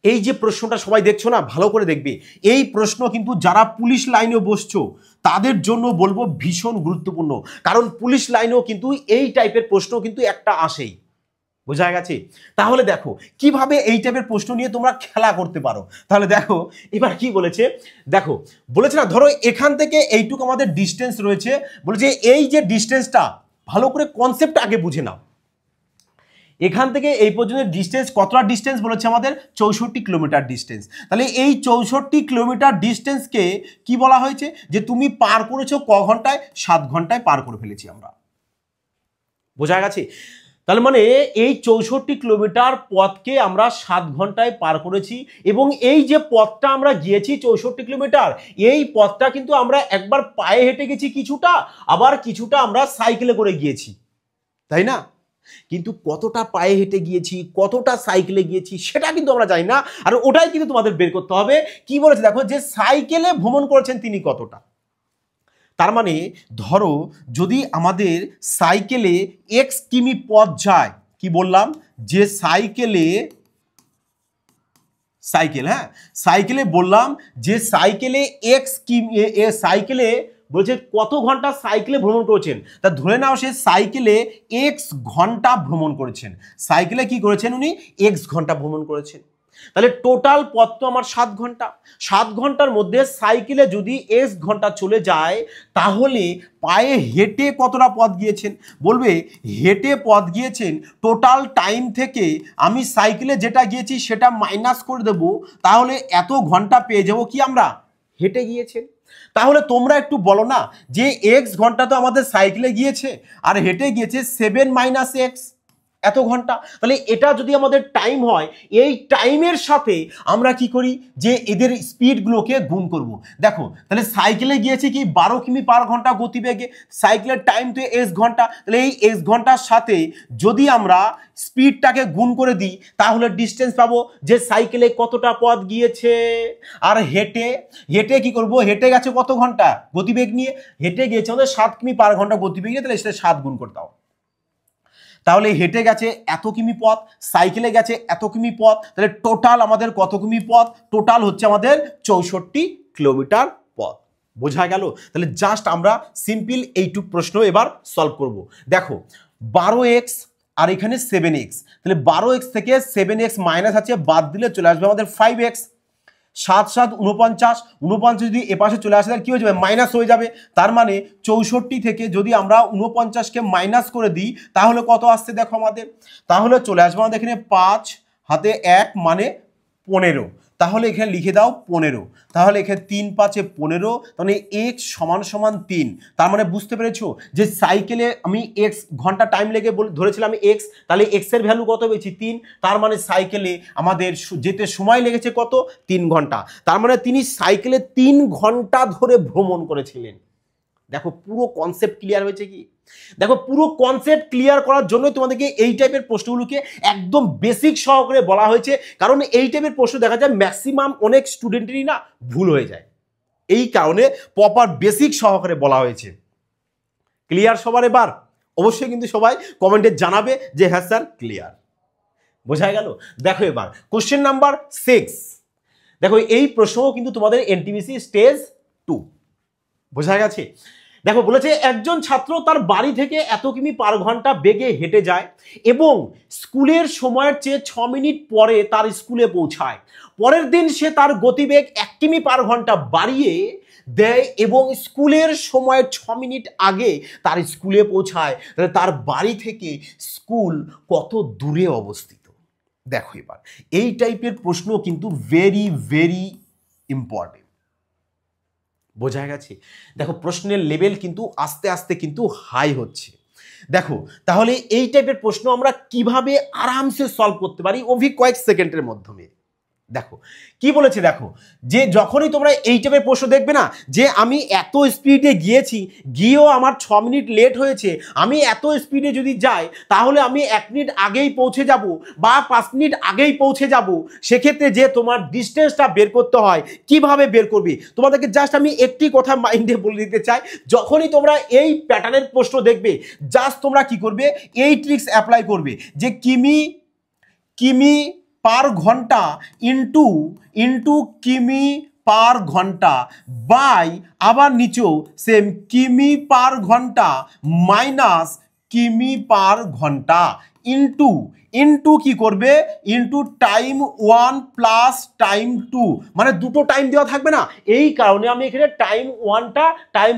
এই যে প্রশ্নটা সবাই দেখছো না, ভালো করে দেখবে। এই প্রশ্ন কিন্তু যারা পুলিশ লাইনে বসছো তাদের জন্য বলবো ভীষণ গুরুত্বপূর্ণ, কারণ পুলিশ লাইনেও কিন্তু এই টাইপের প্রশ্ন কিন্তু একটা আসেই। বোঝা গেছে? তাহলে দেখো কিভাবে এই টাইপের প্রশ্ন নিয়ে তোমরা খেলা করতে পারো। তাহলে দেখো এবার কি বলেছে, দেখো বলেছে না, ধরো এখান থেকে এইটুকু আমাদের ডিস্টেন্স রয়েছে, বলেছে এই যে ডিস্টেন্সটা ভালো করে কনসেপ্ট আগে বুঝে নাও। এখান থেকে এই পর্যন্ত ডিস্টেন্স কতটা ডিস্টেন্স বলেছে আমাদের, 64 কিলোমিটার ডিস্টেন্স। তাহলে এই 64 কিলোমিটার ডিস্টেন্সকে কি বলা হয়েছে, যে তুমি পার করেছো ক ঘন্টায়, 7 ঘন্টায় পার করে ফেলেছি আমরা। বোঝা গেছে? তাহলে মানে এই 64 কিলোমিটার পথকে আমরা 7 ঘন্টায় পার করেছি, এবং এই যে পথটা আমরা গিয়েছি 64 কিলোমিটার, এই পথটা কিন্তু আমরা একবার পায়ে হেঁটে গেছি কিছুটা, আবার কিছুটা আমরা সাইকেলে করে গিয়েছি, তাই না? কিন্তু কতটা পায়ে হেঁটে গিয়েছি, কতটা সাইকেলে গিয়েছি সেটা কিন্তু আমরা জানি না, আর ওটাই কিন্তু তোমাদের বের করতে হবে। কি বলেছে দেখো, যে সাইকেলে ভ্রমণ করেছেন তিনি কতটা। তার মানে ধরো যদি আমাদের সাইকেলে x কিমি পথ যায়, কি বললাম, যে সাইকেলে বললাম যে সাইকেলে x কিমি, সাইকেলে বলছে কত ঘন্টা সাইকেলে ভ্রমণ করেছেন, তা ধরে নাও সে সাইকেলে x ঘন্টা ভ্রমণ করেছেন, সাইকেলে কি করেছেন উনি, x ঘন্টা ভ্রমণ করেছেন। তাহলে টোটাল পথ তো আমার 7 ঘন্টা, 7 ঘন্টার মধ্যে সাইকেলে যদি x ঘন্টা চলে যায় তাহলে পায়ে হেঁটে কতটা পথ গিয়েছেন, বলবে হেঁটে পথ গিয়েছেন, টোটাল টাইম থেকে আমি সাইকেলে যেটা গিয়েছি সেটা মাইনাস করে দেব, তাহলে এত ঘন্টা পেয়ে যাব কি আমরা, হেঁটে গিয়েছেন। তাহলে তোমরা একটু বলো না, যে x ঘন্টা তো আমাদের সাইকেলে গিয়েছে আর হেঁটে গিয়েছে 7 - x, এত ঘন্টা। তাহলে এটা যদি আমাদের টাইম হয়, এই টাইমের সাথে আমরা কি করি, যে এদের স্পিডগুলোকে গুণ করব। দেখো তাহলে সাইকেলে গিয়েছে কি 12 কিমি পার ঘন্টা গতিবেগে, সাইকেলের টাইম তো x ঘন্টা, তাহলে এই x ঘন্টার সাথে যদি আমরা স্পিডটাকে গুণ করে দিই তাহলে ডিস্টেন্স পাবো, যে সাইকেলে কতটা পথ গিয়েছে। আর হেঁটে হেঁটে কি করব, হেঁটে গেছে কত ঘন্টা গতিবেগ নিয়ে, হেঁটে গিয়েছে আমাদের 7 কিমি পার ঘন্টা গতিবেগ নিয়ে, তাহলে সেটা 7 গুণ করে দাও। তাহলে হেঁটে গেছে এত কিমি পথ, সাইকেলে গেছে এত কিমি পথ, তাহলে টোটাল আমাদের কত কিমি পথ, টোটাল হচ্ছে আমাদের 64 কিলোমিটার পথ। বোঝা গেল? তাহলে জাস্ট আমরা সিম্পল এইটুক প্রশ্ন এবার সলভ করব। দেখো 12x আর এখানে 7x, তাহলে 12x থেকে 7x মাইনাস আছে, বাদ দিলে চলে আসবে আমাদের 5x, 7 7 49, 49 যদি এপাশে চলে আসে তাহলে কি হয়ে যাবে, মাইনাস হয়ে যাবে। তার মানে 64 থেকে যদি আমরা 49কে মাইনাস করে দিই তাহলে কত আসছে দেখো আমাদের, তাহলে চলে আসবে আমাদের এখানে 5 হাতে 1 মানে 15, তাহলে এখানে লিখে দাও 15, তাহলে এখানে 3 5 15, তাহলে x সমান সমান 3। তার মানে বুঝতে পেরেছো যে সাইকেলে আমি x ঘন্টা টাইম লেগে ধরেছিলাম x, তাহলে x এর ভ্যালু কত পেয়েছি 3, তার মানে সাইকেলে আমাদের যেতে সময় লেগেছে কত, 3 ঘন্টা। তার মানে তিনি সাইকেলে 3 ঘন্টা ধরে ভ্রমণ করেছিলেন। দেখো পুরো কনসেপ্ট ক্লিয়ার হয়েছে কি? দেখো পুরো কনসেপ্ট ক্লিয়ার করার জন্য তোমাদেরকে এই টাইপের প্রশ্নগুলোকে একদম বেসিক সহকারে বলা হয়েছে, কারণ এই টাইপের প্রশ্ন দেখা যায় ম্যাক্সিমাম অনেক স্টুডেন্টেরই না ভুল হয়ে যায়, এই কারণে প্রপার বেসিক সহকারে বলা হয়েছে। ক্লিয়ার সবার? এবার অবশ্যই কিন্তু সবাই কমেন্টে জানাবে যে হ্যাঁ স্যার ক্লিয়ার। বোঝা গেল? দেখো এবার কোশ্চেন নাম্বার 6। দেখো এই প্রশ্নও কিন্তু তোমাদের এনটিপিসি স্টেজ 2। বোঝা গেছে? দেখো বলেছে একজন ছাত্র তার বাড়ি থেকে এত কিমি পার ঘন্টা বেগে হেঁটে যায় এবং স্কুলের সময়ের চেয়ে 6 মিনিট পরে তার স্কুলে পৌঁছায়। পরের দিন সে তার গতিবেগ 1 কিমি পার ঘন্টা বাড়িয়ে দেয় এবং স্কুলের সময়ের 6 মিনিট আগে তার স্কুলে পৌঁছায়। তাহলে তার বাড়ি থেকে স্কুল কত দূরে অবস্থিত? দেখো এবার এই টাইপের প্রশ্ন কিন্তু ভেরি ভেরি ইম্পর্টেন্ট। বোঝা গেছে? দেখো প্রশ্নের লেভেল কিন্তু আস্তে আস্তে কিন্তু হাই হচ্ছে। দেখো তাহলে এই টাইপের প্রশ্ন আমরা কিভাবে আরামসে সলভ করতে পারি কয়েক সেকেন্ডের মাধ্যমে। দেখো কি বলেছে, দেখো যে যখনই তোমরা এই টাইপের প্রশ্ন দেখবে না, যে আমি এত স্পিডে গিয়েছি, গিয়েও আমার 6 মিনিট লেট হয়েছে, আমি এত স্পিডে যদি যাই তাহলে আমি 1 মিনিট আগেই পৌঁছে যাব বা 5 মিনিট আগেই পৌঁছে যাব, সেক্ষেত্রে যে তোমার ডিস্টেন্সটা বের করতে হয় কিভাবে বের করবে, তোমাদেরকে জাস্ট আমি একটি কথা মাইন্ডে বলে দিতে চাই। যখনই তোমরা এই প্যাটার্নের প্রশ্ন দেখবে, জাস্ট তোমরা কি করবে, এই ট্রিক্স অ্যাপ্লাই করবে যে কিমি পার ঘন্টা ইন্টু কিমি পার ঘন্টা বাই আবার নিচেও সেম কিমি পার ঘন্টা মাইনাস কিমি পার ঘন্টা ইন্টু কি করবে, ইন্টু টাইম 1 প্লাস টাইম 2, মানে দুটো টাইম দেওয়া থাকবে না, এই কারণে আমি এখানে টাইম 1টা টাইম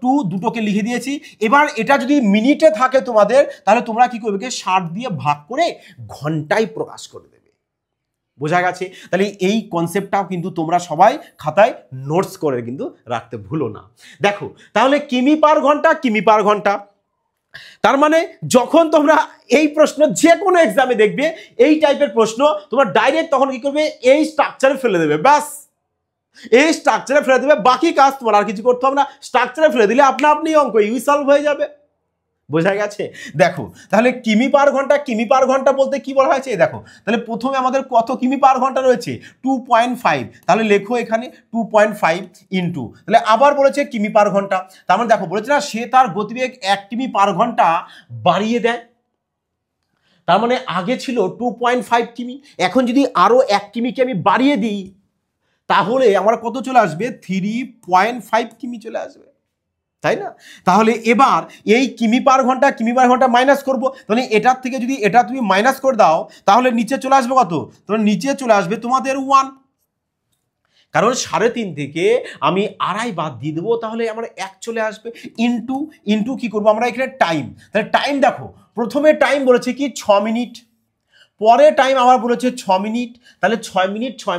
2 দুটোকে লিখে দিয়েছি। এবার এটা যদি মিনিটে থাকে তোমাদের, তাহলে তোমরা কি করবে, 60 দিয়ে ভাগ করে ঘন্টায় প্রকাশ করে দেবে। বোঝা গেছে? তাহলে এই কনসেপ্টটাও কিন্তু তোমরা সবাই খাতায় নোটস করে কিন্তু রাখতে ভুলো না। দেখো তাহলে কিমি পার ঘন্টা, তার মানে যখন তোমরা এই প্রশ্ন যে কোনো এক্সামে দেখবে এই টাইপের প্রশ্ন, তোমরা ডাইরেক্ট তখন কি করবে, এই স্ট্রাকচারে ফেলে দেবে, ব্যাস এই স্ট্রাকচারে ফেলে দেবে, বাকি কাজ তোমার আর কিছু করতে হবে না, স্ট্রাকচারে ফেলে দিলে আপনা আপনি অঙ্ক সলভ হয়ে যাবে। বোঝা গেছে? দেখো তাহলে কিমি পার ঘন্টা বলতে কি বলা হয়েছে, দেখো তাহলে প্রথমে আমাদের কত কিমি পার ঘন্টা রয়েছে, 2.5, তাহলে লেখো এখানে 2.5 ইন্টু, তাহলে আবার বলেছে কিমি পার ঘন্টা, তার মানে দেখো বলেছে না সে তার গতিবেগ 1 কিমি পার ঘন্টা বাড়িয়ে দেয়, তার মানে আগে ছিল 2.5 কিমি, এখন যদি আরো 1 কিমিকে আমি বাড়িয়ে দিই তাহলে আমার কত চলে আসবে, 3.5 কিমি চলে আসবে, তাই না? তাহলে এবার এই কিমি পার ঘন্টা মাইনাস করব, তাহলে এটার থেকে যদি এটা তুমি মাইনাস করে দাও তাহলে নিচে চলে আসবে কত, তাহলে নিচে চলে আসবে তোমাদের 1, কারণ 3.5 থেকে আমি 2.5 বাদ দিয়ে দেবো, তাহলে আমার 1 চলে আসবে, ইন্টু কি করবো আমরা এখানে টাইম, তাহলে টাইম দেখো প্রথমে টাইম বলেছে কি 6 মিনিট, পরে টাইম আবার বলেছে 6 মিনিট, তাহলে 6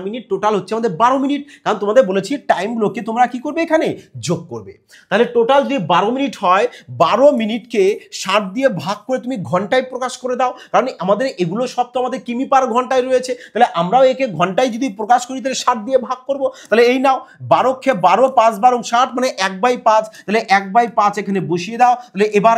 মিনিট টোটাল হচ্ছে আমাদের 12 মিনিট, কারণ তোমাদের বলেছি টাইমগুলোকে তোমরা কি করবে এখানে যোগ করবে, তাহলে টোটাল যদি 12 মিনিট হয়, 12 মিনিটকে 60 দিয়ে ভাগ করে তুমি ঘন্টায় প্রকাশ করে দাও, কারণ আমাদের এগুলো সব তো আমাদের কিমি পার ঘন্টায় রয়েছে, তাহলে আমরাও একে ঘন্টায় যদি প্রকাশ করি তাহলে 60 দিয়ে ভাগ করব, তাহলে এই নাও 12 5 12 60, মানে 1/5, তাহলে 1/5 এখানে বসিয়ে দাও, তাহলে এবার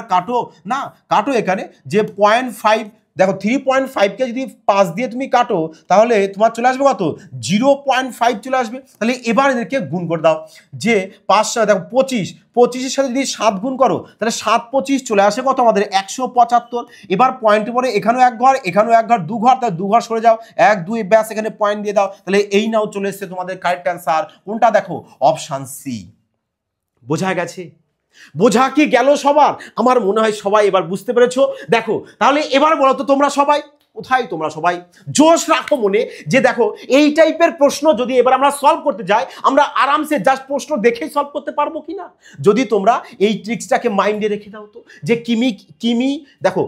কাটো এখানে যে 0.5, দেখো 3.5কে যদি 5 দিয়ে তুমি কাটো তাহলে তোমার চলে আসবে কত, 0.5 চলে আসবে, তাহলে এবার এদেরকে গুণ করে দাও, যে 5 দেখো 25-এর সাথে যদি 7 গুণ করো তাহলে 7 25 চলে আসে কত আমাদের 175, এবার পয়েন্টের পরে এখানেও এক ঘর, এখানেও এক ঘর, 2 ঘর, তাহলে 2 ঘর সরে যাও, 1 2 ব্যাস এখানে পয়েন্ট দিয়ে দাও, তাহলে এই নাও চলে এসছে তোমাদের কারেক্ট অ্যান্সার কোনটা, দেখো অপশন সি। বোঝা গেছে? বোঝা কি গেল সবার? আমার মনে হয় সবাই এবার বুঝতে পেরেছো। দেখো তাহলে এবার বলো তো তোমরা সবাই কোথায়, তোমরা সবাই জোশ রাখো মনে, যে দেখো এই টাইপের প্রশ্ন যদি এবার আমরা সলভ করতে যাই, আমরা আরামসে জাস্ট প্রশ্ন দেখেই সলভ করতে পারবো কিনা, যদি তোমরা এই ট্রিক্সটাকে মাইন্ডে রেখে দাও তো, যে কিমি দেখো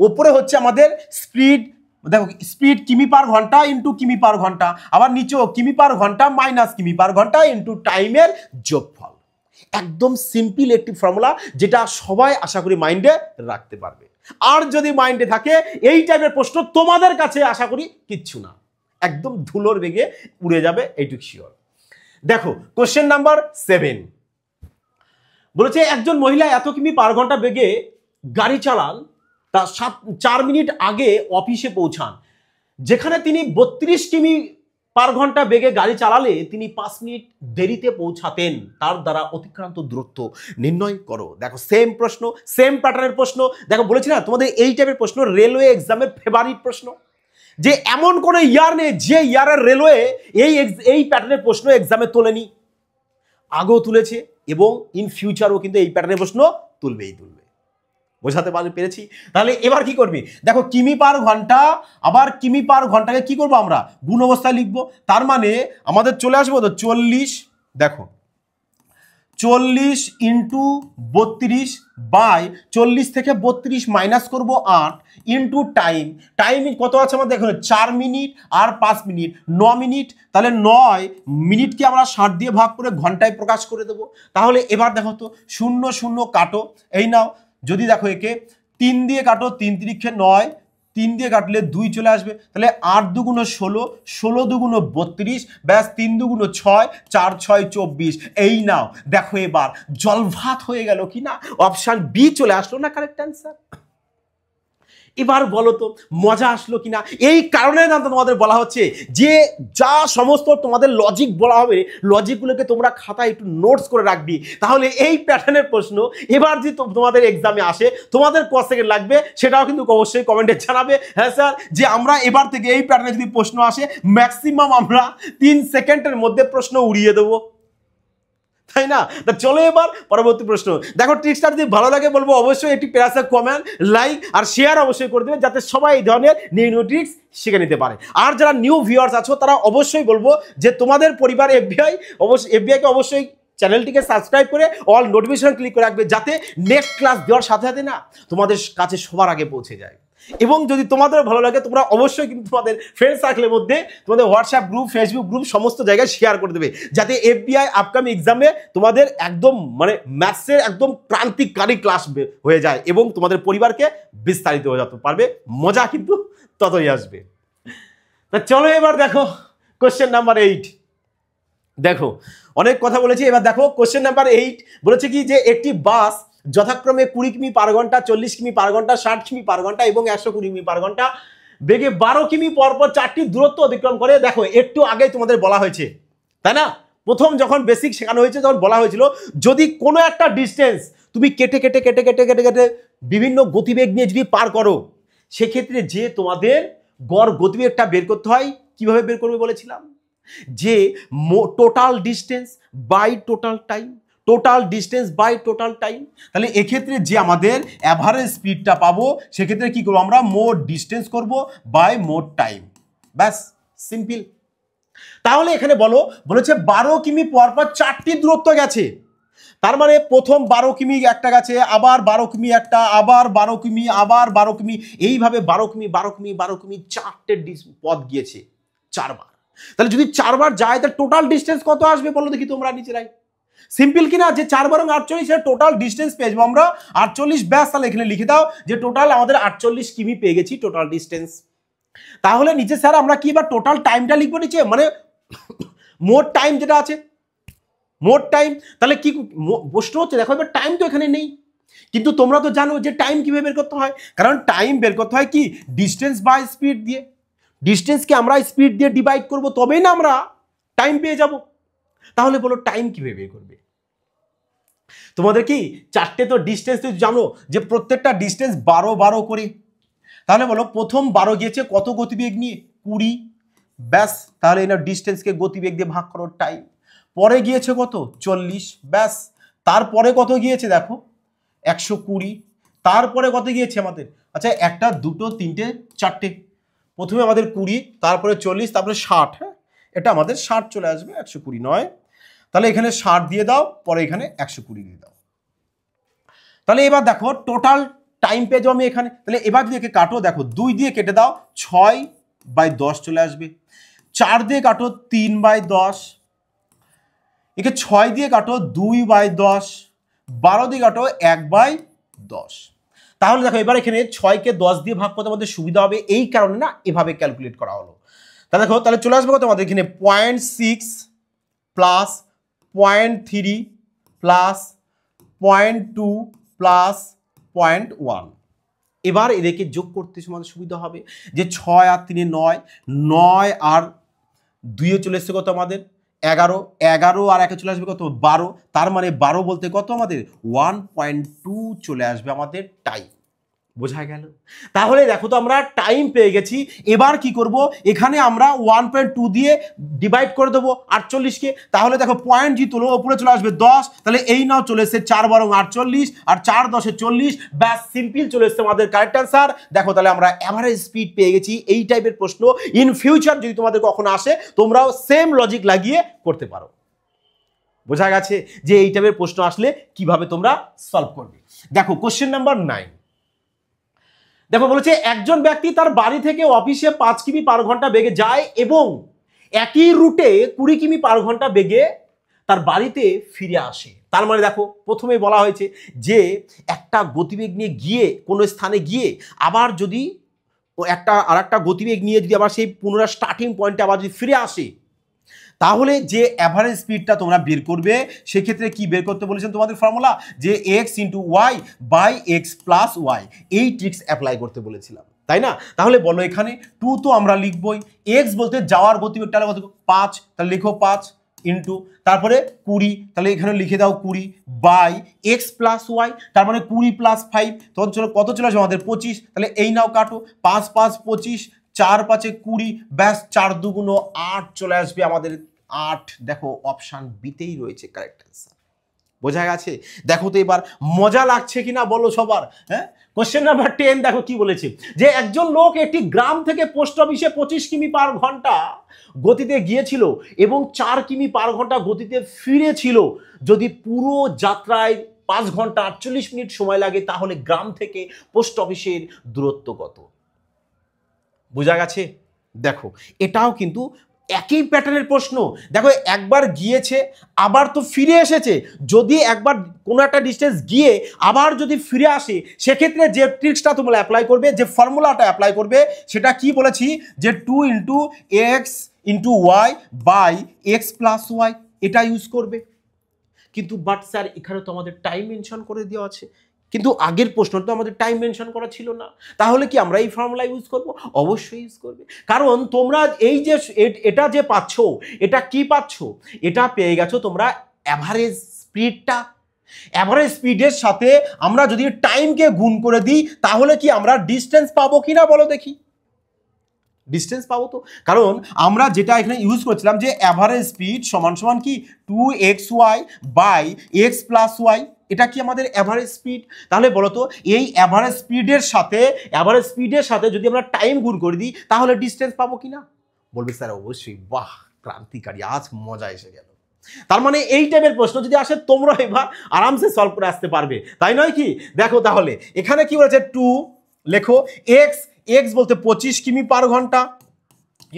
ওপরে হচ্ছে আমাদের স্পিড, দেখো স্পিড কিমি পার ঘন্টা ইন্টু কিমি পার ঘন্টা, আবার নিচেও কিমি পার ঘন্টা মাইনাস কিমি পার ঘন্টা ইন্টু টাইমের যোগফল। একদম সিম্পল একটি ফর্মুলা, যেটা সবাই আশা করি মাইন্ডে রাখতে পারবে। আর যদি মাইন্ডে থাকে এই টাইপের প্রশ্ন তোমাদের কাছে আশা করি কিচ্ছু না, একদম ধুলোর বেগে উড়ে যাবে, এইটুকু শিওর। দেখো কোশ্চেন নাম্বার 7, বলেছে একজন মহিলা এত কিমি পার ঘন্টা বেগে গাড়ি চালান, তার 4 মিনিট আগে অফিসে পৌঁছান। যেখানে তিনি 32 কিমি পার ঘন্টা বেগে গাড়ি চালালে তিনি 5 মিনিট দেরিতে পৌঁছাতেন। তার দ্বারা অতিক্রান্ত দূরত্ব নির্ণয় করো। দেখো সেম প্রশ্ন, সেম প্যাটার্নের প্রশ্ন। দেখো বলেছি না তোমাদের এই টাইপের প্রশ্ন রেলওয়ে এক্সামের ফেভারিট প্রশ্ন, যে এমন কোনো ইয়ার নেই যে ইয়ারের রেলওয়ে এই প্যাটার্নের প্রশ্ন এক্সামে তোলেনি। আগেও তুলেছে এবং ইন ফিউচারও কিন্তু এই প্যাটার্নের প্রশ্ন তুলবে। বোঝাতে পেরেছি? তাহলে এবার কি করবি, দেখো কিমি পার ঘন্টা, আবার কিমি পার ঘন্টাকে কি করবো আমরা গুণ অবস্থায় লিখবো। তার মানে আমাদের চলে আসবো তো 40, দেখো 40 ইন্টু 32 বাই 40 থেকে 32 মাইনাস করবো 8 ইন্টু টাইম কত আছে আমাদের দেখো 4 মিনিট আর 5 মিনিট 9 মিনিট। তাহলে 9 মিনিটকে আমরা 60 দিয়ে ভাগ করে ঘন্টায় প্রকাশ করে দেবো। তাহলে এবার দেখো তো 0 0 কাটো, এই নাও। যদি দেখো একে 3 দিয়ে কাটো, 3 3 9, 3 দিয়ে কাটলে 2 চলে আসবে। তাহলে 8 দুগুণ 16, 16 দুগুণ 32, ব্যাস 3 দুগুণ 6, 4 6 24। এই নাও দেখো এবার জলভাত হয়ে গেল কি না, অপশন বি চলে আসলো না কারেক্ট অ্যান্সার। এবার বলো তো মজা আসলো কিনা? এই কারণে না তোমাদের বলা হচ্ছে যে যা সমস্ত তোমাদের লজিক বলা হবে, লজিকগুলোকে তোমরা খাতায় একটু নোটস করে রাখবি। তাহলে এই প্যাটার্নের প্রশ্ন এবার যে তোমাদের এক্সামে আসে, তোমাদের কত সেকেন্ড লাগবে সেটাও কিন্তু অবশ্যই কমেন্টে জানাবে। হ্যাঁ স্যার, যে আমরা এবার থেকে এই প্যাটার্নে যদি প্রশ্ন আসে ম্যাক্সিমাম আমরা 3 সেকেন্ডের মধ্যে প্রশ্ন উড়িয়ে দেবো, তাই না? তা চলো এবার পরবর্তী প্রশ্ন। দেখো ট্রিক্সটা যদি ভালো লাগে বলবো অবশ্যই একটি প্যারাসা কমেন্ট, লাইক আর শেয়ার অবশ্যই করে দেবে, যাতে সবাই এই ধরনের নিউ ট্রিক্স শিখে নিতে পারে। আর যারা নিউ ভিউয়ার্স আছো তারা অবশ্যই বলবো যে তোমাদের পরিবার এফবিআইকে অবশ্যই চ্যানেলটিকে সাবস্ক্রাইব করে অল নোটিফিকেশন ক্লিক করে রাখবে, যাতে নেক্সট ক্লাস দেওয়ার সাথে সাথে না তোমাদের কাছে সবার আগে পৌঁছে যায়। এবং যদি তোমাদের ভালো লাগে তোমরা অবশ্যই কিন্তু তোমাদের ফ্রেন্ড সার্কেলের মধ্যে তোমাদের হোয়াটসঅ্যাপ গ্রুপ, ফেসবুক গ্রুপ সমস্ত জায়গায় শেয়ার করে দেবে, যাতে এফবিআই আপকামিং এক্সামে তোমাদের একদম মানে ম্যাথসের একদম ক্রান্তিকারী ক্লাস হয়ে যায় এবং তোমাদের পরিবারকে বিস্তারিত হয়ে যেতে পারবে। মজা কিন্তু ততই আসবে। তা চলো এবার দেখো কোশ্চেন নাম্বার 8। দেখো অনেক কথা বলেছি, এবার দেখো কোশ্চেন নাম্বার 8 বলেছে কি যে একটি বাস যথাক্রমে 20 কিমি পার ঘন্টা, 40 কিমি পার ঘন্টা, 60 কিমি পার ঘন্টা এবং 120 কিমি পার ঘন্টা বেগে 12 কিমি পরপর 4টি দূরত্ব অতিক্রম করে। দেখো একটু আগে তোমাদের বলা হয়েছে, তাই না? প্রথম যখন বেসিক শেখানো হয়েছে তখন বলা হয়েছিল যদি কোনো একটা ডিস্টেন্স তুমি কেটে কেটে কেটে কেটে কেটে কেটে বিভিন্ন গতিবেগ নিয়ে যদি পার করো, সেক্ষেত্রে যে তোমাদের গড় গতিবেগটা বের করতে হয়, কিভাবে বের করবে বলেছিলাম, যে total distance by total time, total distance by total time. তাহলে এক্ষেত্রে যে আমাদের অ্যাভারেজ স্পিডটা পাবো সেক্ষেত্রে কি করবো আমরা মোট ডিস্টেন্স করব বাই মোট টাইম, ব্যাস সিম্পল। তাহলে এখানে বলেছে 12 কিমি পরপর 4টি দূরত্ব গেছে। তার মানে প্রথম 12 কিমি একটা গেছে, আবার 12 কিমি একটা, আবার 12 কিমি, আবার 12 কিমি, এইভাবে 12 কিমি 12 কিমি 12 কিমি 4টে পথ গিয়েছে 4বার। তাহলে যদি 4বার যায় তাহলে টোটাল ডিস্টেন্স কত আসবে বলো দেখি তোমরা নিজেরাই। সিম্পল কিনা, যে 4 বারং 48 এর টোটাল ডিস্টেন্স পেয়ে যাবো আমরা 48, ব্যাস। তাহলে এখানে লিখে দাও যে টোটাল আমাদের 48 কিমি পেয়ে গেছি টোটাল ডিস্টেন্স। তাহলে নিচে স্যার আমরা কি এবার টোটাল টাইমটা লিখবো নিচে, মানে মোট টাইম যেটা আছে মোট টাইম। তাহলে কি প্রশ্ন হচ্ছে, দেখো এবার টাইম তো এখানে নেই, কিন্তু তোমরা তো জানো যে টাইম কিভাবে বের করতে হয়, কারণ টাইম বের করতে হয় কি ডিস্টেন্স বাই স্পিড দিয়ে। ডিস্টেন্সকে আমরা স্পিড দিয়ে ডিভাইড করব, তবেই না আমরা টাইম পেয়ে যাব। তাহলে বলো টাইম কিভাবে বের করবে? তোমাদের কি 4টে তো ডিস্টেন্স জানো যে প্রত্যেকটা ডিস্টেন্স 12 12 করে। তাহলে বলো প্রথম 12 গিয়েছে কত গতিবেগ নিয়ে 20, ব্যাস। তাহলে এই না ডিস্টেন্সকে গতিবেগ দিয়ে ভাগ করো টাইম। পরে গিয়েছে কত 40, ব্যাস। তারপরে কত গিয়েছে দেখো 120। তারপরে কত গিয়েছে আমাদের, আচ্ছা 1টা 2টো 3টে 4টে, প্রথমে আমাদের 20, তারপরে 40, তারপরে 60। হ্যাঁ, এটা আমাদের 60 চলে আসবে, 120 নয়। তাহলে এখানে 60 দিয়ে দাও, পরে এখানে 120 দিয়ে দাও। তাহলে এবার দেখো টোটাল টাইম পেয়ে যাবো আমি এখানে। তাহলে এবার যদি একে কাটো, দেখো 2 দিয়ে কেটে দাও 6/10 চলে আসবে। 4 দিয়ে কাটো 3/10, একে 6 দিয়ে কাটো 2/10, 12 দিয়ে কাটো 1/10। তাহলে দেখো এবার এখানে 6কে 10 দিয়ে ভাগ করতে আমাদের সুবিধা হবে, এই কারণে না এভাবে ক্যালকুলেট করা হলো। তাহলে দেখো তাহলে চলে আসবে কত আমাদের এখানে 0.6 প্লাস 0.3 প্লাস 0.2 প্লাস 0.1। এবার এদেরকে যোগ করতে আমাদের সুবিধা হবে যে 6 আর 3 9, 9 আর 2 চলে এসছে কত আমাদের 11, 11 আর 1 চলে আসবে কত 12, তার মানে 12 বলতে কত আমাদের 1.2 চলে আসবে আমাদের টাইম। বোঝা গেল? তাহলে দেখো তো আমরা টাইম পেয়ে গেছি। এবার কি করব, এখানে আমরা 1.2 দিয়ে ডিভাইড করে দেবো 48কে। তাহলে দেখো পয়েন্ট জি তুলো উপরে চলে আসবে 10, তাহলে এই নাও চলে এসছে 4 বারং 48 আর 4 10 40, ব্যাস সিম্পল চলে এসছে আমাদের কারেক্ট অ্যান্সার। দেখো তাহলে আমরা অ্যাভারেজ স্পিড পেয়ে গেছি। এই টাইপের প্রশ্ন ইন ফিউচার যদি তোমাদের কখনো আসে তোমরাও সেম লজিক লাগিয়ে করতে পারো। বোঝা গেছে যে এই টাইপের প্রশ্ন আসলে কিভাবে তোমরা সলভ করবে। দেখো কোশ্চেন নাম্বার 9। দেখো বলেছে একজন ব্যক্তি তার বাড়ি থেকে অফিসে 5 কিমি পার ঘন্টা বেগে যায় এবং একই রুটে 20 কিমি পার ঘন্টা বেগে তার বাড়িতে ফিরে আসে। তার মানে দেখো প্রথমে বলা হয়েছে যে একটা গতিবেগ নিয়ে গিয়ে কোনো স্থানে গিয়ে আবার যদি আর একটা গতিবেগ নিয়ে যদি আবার সেই পুনরায় স্টার্টিং পয়েন্টে আবার যদি ফিরে আসে, তাহলে যে অ্যাভারেজ স্পিডটা তোমরা বের করবে সেক্ষেত্রে কি বের করতে বলেছেন তোমাদের ফর্মুলা, যে x into y by x plus y, এই ট্রিক্স অ্যাপ্লাই করতে বলেছিলাম, তাই না? তাহলে বলো এখানে 2 তো আমরা লিখবই, x বলতে যাওয়ার গতিবেগটা কত 5, তাহলে লিখো 5 ইন্টু তারপরে 20, তাহলে এখানে লিখে দাও 20 বাই এক্স প্লাস ওয়াই, তার মানে 20 প্লাস 5 তখন চলো কত চলে আসবে আমাদের 25, তাহলে এই নাও কাটো 5 5 25, 4 5 20, ব্যাস 4 2 8 চলে আসবে আমাদের 8। দেখো অপশান বিতেই রয়েছে কারেক্ট অ্যান্সার। বোঝা গেছে? দেখো তো এবার মজা লাগছে কিনা বলো সবার। হ্যাঁ, কোশ্চেন নাম্বার 10 দেখো কি বলেছে, যে একজন লোক একটি গ্রাম থেকে পোস্ট অফিসে 25 কিমি পার ঘন্টা গতিতে গিয়েছিল এবং 4 কিমি পার ঘন্টা গতিতে ফিরেছিল। যদি পুরো যাত্রায় 5 ঘন্টা 48 মিনিট সময় লাগে তাহলে গ্রাম থেকে পোস্ট অফিসের দূরত্ব কত? বোঝা গেছে? দেখো এটাও কিন্তু একই প্যাটার্নের প্রশ্ন। দেখো একবার গিয়েছে আবার তো ফিরে এসেছে, যদি একবার কোনো একটা ডিস্টেন্স গিয়ে আবার যদি ফিরে আসে সেক্ষেত্রে যে ট্রিক্সটা তোমরা অ্যাপ্লাই করবে, যে ফর্মুলাটা অ্যাপ্লাই করবে সেটা কি বলেছি, যে 2 into x into y by x plus y, এটা ইউজ করবে। কিন্তু বাট স্যার এখানে তো আমাদের টাইম মেনশন করে দেওয়া আছে, কিন্তু আগের প্রশ্ন তো আমাদের টাইম মেনশন করা ছিল না, তাহলে কি আমরা এই ফর্মুলা ইউজ করব? অবশ্যই ইউজ করবে, কারণ তোমরা এই যে এটা যে পাচ্ছ এটা কি পাচ্ছ, এটা পেয়ে গেছো তোমরা অ্যাভারেজ স্পিডটা। অ্যাভারেজ স্পিডের সাথে আমরা যদি টাইমকে গুণ করে দিই তাহলে কি আমরা ডিস্টেন্স পাবো কিনা বলো দেখি? ডিস্টেন্স পাবো তো, কারণ আমরা যেটা এখানে ইউজ করছিলাম যে অ্যাভারেজ স্পিড সমান সমান কি 2xy by x plus y, এটা কি আমাদের অ্যাভারেজ স্পিড। তাহলে বলো তো এই অ্যাভারেজ স্পিডের সাথে যদি আমরা টাইম গুণ করে দিই তাহলে ডিস্টেন্স পাবো কিনা? বলবে স্যার অবশ্যই। বাহ, ক্রান্তিকারী, আজ মজা এসে গেল। তার মানে এই টাইপের প্রশ্ন যদি আসে তোমরা এবার আরামসে সলভ করে আসতে পারবে, তাই নয় কি? দেখো তাহলে এখানে কি বলেছে 2 লেখো, এক্স বলতে 25 কিমি পার ঘন্টা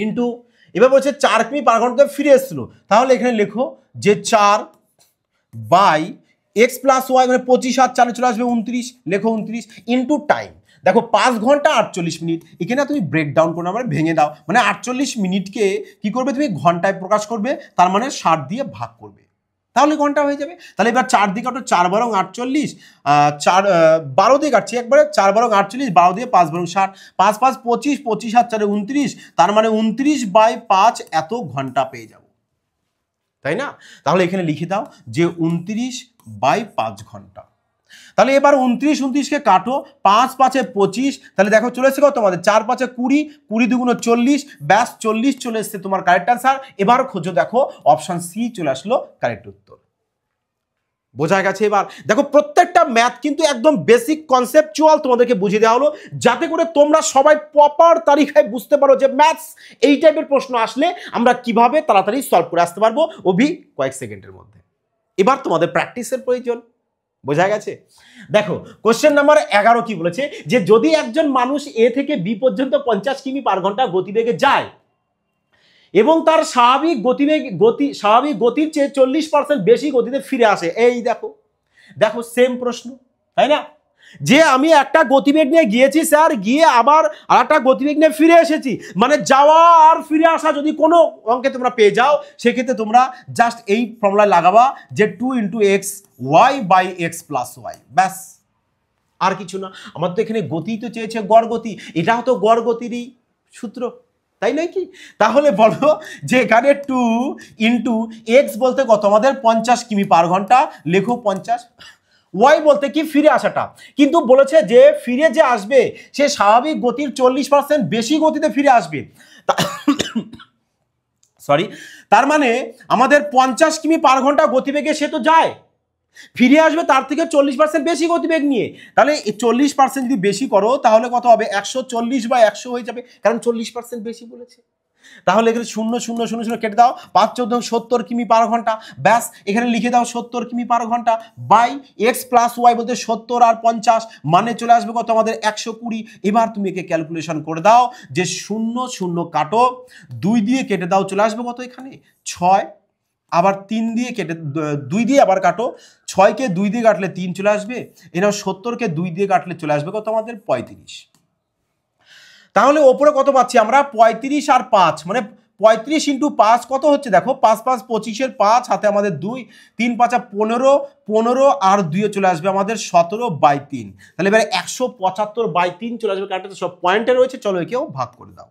ইন্টু এবার বলছে 4 কিমি পার ঘন্টা ফিরে এসেছিল, তাহলে এখানে লেখো যে 4 বাই এক্স প্লাস ওয়াই, মানে 25 আর 4 চলে আসবে 29, লেখো 29 ইন্টু টাইম। দেখো 5 ঘন্টা 48 মিনিট, এখানে তুমি ব্রেকডাউন করে আমরা ভেঙে দাও, মানে 48 মিনিটকে কি করবে তুমি ঘন্টায় প্রকাশ করবে, তার মানে 60 দিয়ে ভাগ করবে, তাহলে ঘন্টা হয়ে যাবে। তাহলে এবার 4 দিয়ে কাটো, 4 বারং 48, 12 দিয়ে কাটছি একবারে, 4 বারং 48, 12 দিয়ে 5 বারং 60, 5 5 25, 25 আর 4 29, তার মানে 29/5 এত ঘন্টা পেয়ে যাব, তাই না? তাহলে এখানে লিখে দাও যে 29/5 ঘন্টা। তাহলে এবার 29কে কাটো, 5 5 25, তাহলে দেখো চলে এসেছে কত তোমাদের 4 5 20, 20 2 40, ব্যাস 40 চলে এসেছে তোমার কারেক্ট আনসার। এবার খোঁজো, দেখো অপশন সি চলে আসলো কারেক্ট উত্তর। বোঝা গেছে? এবার দেখো প্রত্যেকটা ম্যাথ কিন্তু একদম বেসিক কনসেপচুয়াল তোমাদেরকে বুঝিয়ে দেওয়া হলো, যাতে করে তোমরা সবাই প্রপার তারিখায় বুঝতে পারো যে ম্যাথস এই টাইপের প্রশ্ন আসলে আমরা কিভাবে তাড়াতাড়ি সলভ করে আসতে পারবো কয়েক সেকেন্ডের মধ্যে। এবার তোমাদের প্র্যাকটিসের প্রয়োজন। বোঝা গেছে? দেখো কোশ্চেন নাম্বার 11 কি বলেছে, যে যদি একজন মানুষ এ থেকে বি পর্যন্ত 50 কিমি পার ঘন্টা গতিবেগে যায় এবং তার স্বাভাবিক গতির চেয়ে 40% বেশি গতিতে ফিরে আসে। এই দেখো সেম প্রশ্ন, তাই না? যে আমি একটা গতিবেগ নিয়ে গিয়েছি স্যার, গিয়ে আবার আর একটা গতিবেগ নিয়ে ফিরে এসেছি, মানে যাওয়া আর ফিরে আসা যদি কোনো অঙ্কে তোমরা পেয়ে যাও, সেক্ষেত্রে তোমরা জাস্ট এই ফর্মুলায় লাগাবা যে 2 × x y by x plus y, ব্যাস, আর কিছু না। আমার তো এখানে গতি তো চেয়েছে গড় গতি, এটাও তো গড় গতিরই সূত্র, তাই নয় কি? তাহলে বলো যে এখানে 2 × x বলতে কত আমাদের 50 কিমি পার ঘন্টা, লেখো 50। ওয়াই বলতে কি ফিরে আসাটা, কিন্তু বলেছে যে ফিরে যে আসবে সে স্বাভাবিক গতির 40% বেশি গতিতে ফিরে আসবে, সরি, তার মানে আমাদের 50 কিমি পার ঘন্টা গতিবেগে সে তো যায়, ফিরে আসবে তার থেকে 40% বেশি গতিবেগ নিয়ে। তাহলে 40% যদি বেশি করো তাহলে কত হবে, 140/100 হয়ে যাবে, কারণ 40% বেশি বলেছে। তাহলে এখানে 0 0 0 0 কেটে দাও, 5 14 70 কিমি পার ঘন্টা, ব্যাস এখানে লিখে দাও 70 কিমি পার ঘন্টা বাই এক্স প্লাস ওয়াই বলতে 70 আর 50 মানে চলে আসবে কত আমাদের 120। এবার তুমি একে ক্যালকুলেশন করে দাও যে 0 0 কাটো, 2 দিয়ে কেটে দাও, চলে আসবে কত এখানে 6, আবার 3 দিয়ে কেটে 2 দিয়ে আবার কাটো, 6কে 2 দিয়ে কাটলে 3 চলে আসবে, এনাও 70কে 2 দিয়ে কাটলে চলে আসবে কত আমাদের 35। তাহলে ওপরে কত পাচ্ছি আমরা 35 আর 5, মানে 35 × 5 কত হচ্ছে দেখো, 5 5 25 5 হাতে আমাদের 2, 3 5 15, 15 আর 2 চলে আসবে আমাদের 17/3। তাহলে এবারে 175/3 চলে আসবে, কারেক্ট সব পয়েন্টে রয়েছে, চলো একেও ভাগ করে দাও।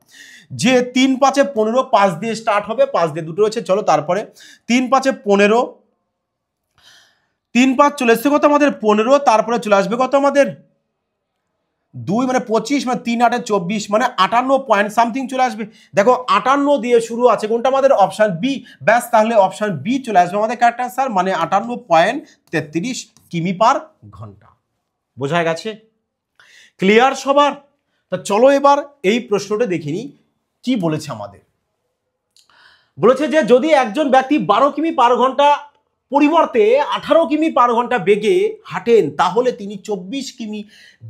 যে 3 5 15, 5 দিয়ে স্টার্ট হবে, 5 দিয়ে দুটো রয়েছে, চলো তারপরে 3 5 15, 3 5 চলে এসছে কত আমাদের 15, তারপরে চলে আসবে কত আমাদের 2 মানে 25, মানে 3 8 24, মানে 58 পয়েন্ট সামথিং চলে আসবে। দেখো 58 দিয়ে শুরু আছে, কোনটা আমাদের অপশন বি, ব্যাস তাহলে অপশন বি চলে আসবে আমাদের কারেক্ট আনসার, মানে 58.33 কিমি পার ঘন্টা। বোঝা গেছে? ক্লিয়ার সবার? তা চলো এবার এই প্রশ্নটা দেখিনি কি বলেছে আমাদের। বলেছে যে যদি একজন ব্যক্তি 12 কিমি পার ঘন্টা পরিবর্তে 18 কিমি পার ঘন্টা বেগে হাঁটেন, তাহলে তিনি 24 কিমি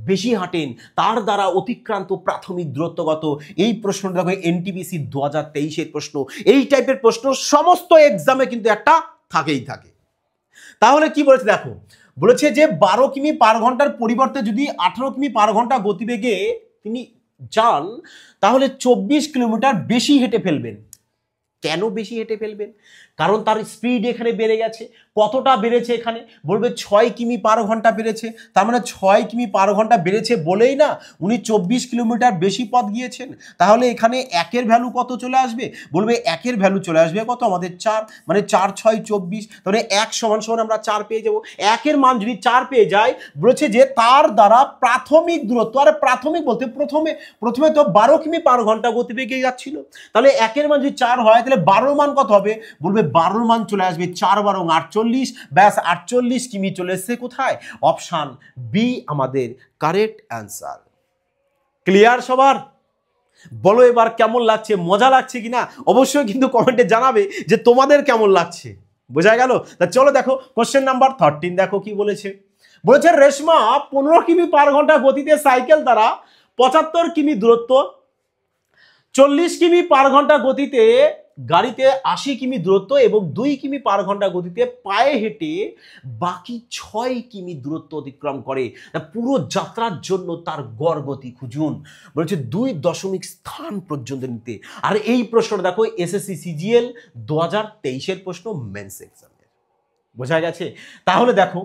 বেশি হাঁটেন, তার দ্বারা অতিক্রান্ত প্রাথমিক দূরত্ব কত? এই প্রশ্নটা দেখো এনটিপিসি 2023-এর প্রশ্ন। এই টাইপের প্রশ্ন সমস্ত এক্সামে কিন্তু একটা থাকেই থাকে। তাহলে কি বলেছে দেখো, বলেছে যে 12 কিমি পার ঘন্টার পরিবর্তে যদি 18 কিমি পার ঘন্টা গতিবেগে তিনি যান, তাহলে 24 কিলোমিটার বেশি হেঁটে ফেলবেন। কেন বেশি হেঁটে ফেলবেন? কারণ তার স্পিড এখানে বেড়ে গেছে। কতটা বেড়েছে এখানে? বলবে 6 কিমি পার ঘন্টা বেড়েছে, তার মানে 6 কিমি পার ঘন্টা বেড়েছে বলেই না উনি 24 কিলোমিটার বেশি পথ গিয়েছেন। তাহলে এখানে একের ভ্যালু কত চলে আসবে? বলবে একের ভ্যালু চলে আসবে কত আমাদের 4, মানে 4 6 24, তাহলে 1 সমান সমান আমরা 4 পেয়ে যাব। একের মান যদি 4 পেয়ে যায়, বলেছে যে তার দ্বারা প্রাথমিক দূরত্ব, আর প্রাথমিক বলতে প্রথমে তো 12 কিমি পার ঘন্টা গতিবেগে যাচ্ছিল, তাহলে একের মান যদি 4 হয় তাহলে 12 মান কত হবে? বলবে 12 মান চলে আসবে 4 12 48, ব্যাস 48 কিমি চলে এসছে কোথায়? অপশন বি আমাদের কারেক্ট অ্যান্সার। ক্লিয়ার সবার? বলো এবার কেমন লাগছে, মজা লাগছে কিনা অবশ্যই কিন্তু কমেন্টে জানাবে যে তোমাদের কেমন লাগছে। বোঝা গেল? তা চলো দেখো কোশ্চেন নাম্বার 13 দেখো কি বলেছে। বলেছে রেশমা 15 কিমি পার ঘন্টা গতিতে সাইকেল দ্বারা 75 কিমি দূরত্ব, 40 কিমি পার ঘন্টা গতিতে গাড়িতে 80 কিমি দূরত্ব এবং 2 কিমি পার ঘন্টা গতিতে পায়ে হেঁটে বাকি 6 কিমি দূরত্ব অতিক্রম করে। পুরো যাত্রার জন্য তার গড় গতি খুঁজুন। বলেছে 2 স্থান পর্যন্ত নিতে। আর এই প্রশ্নটা দেখো এসএসসি সিজিএল 2023-এর প্রশ্ন, মেন্স এক্সামের। বোঝা গেছে? তাহলে দেখো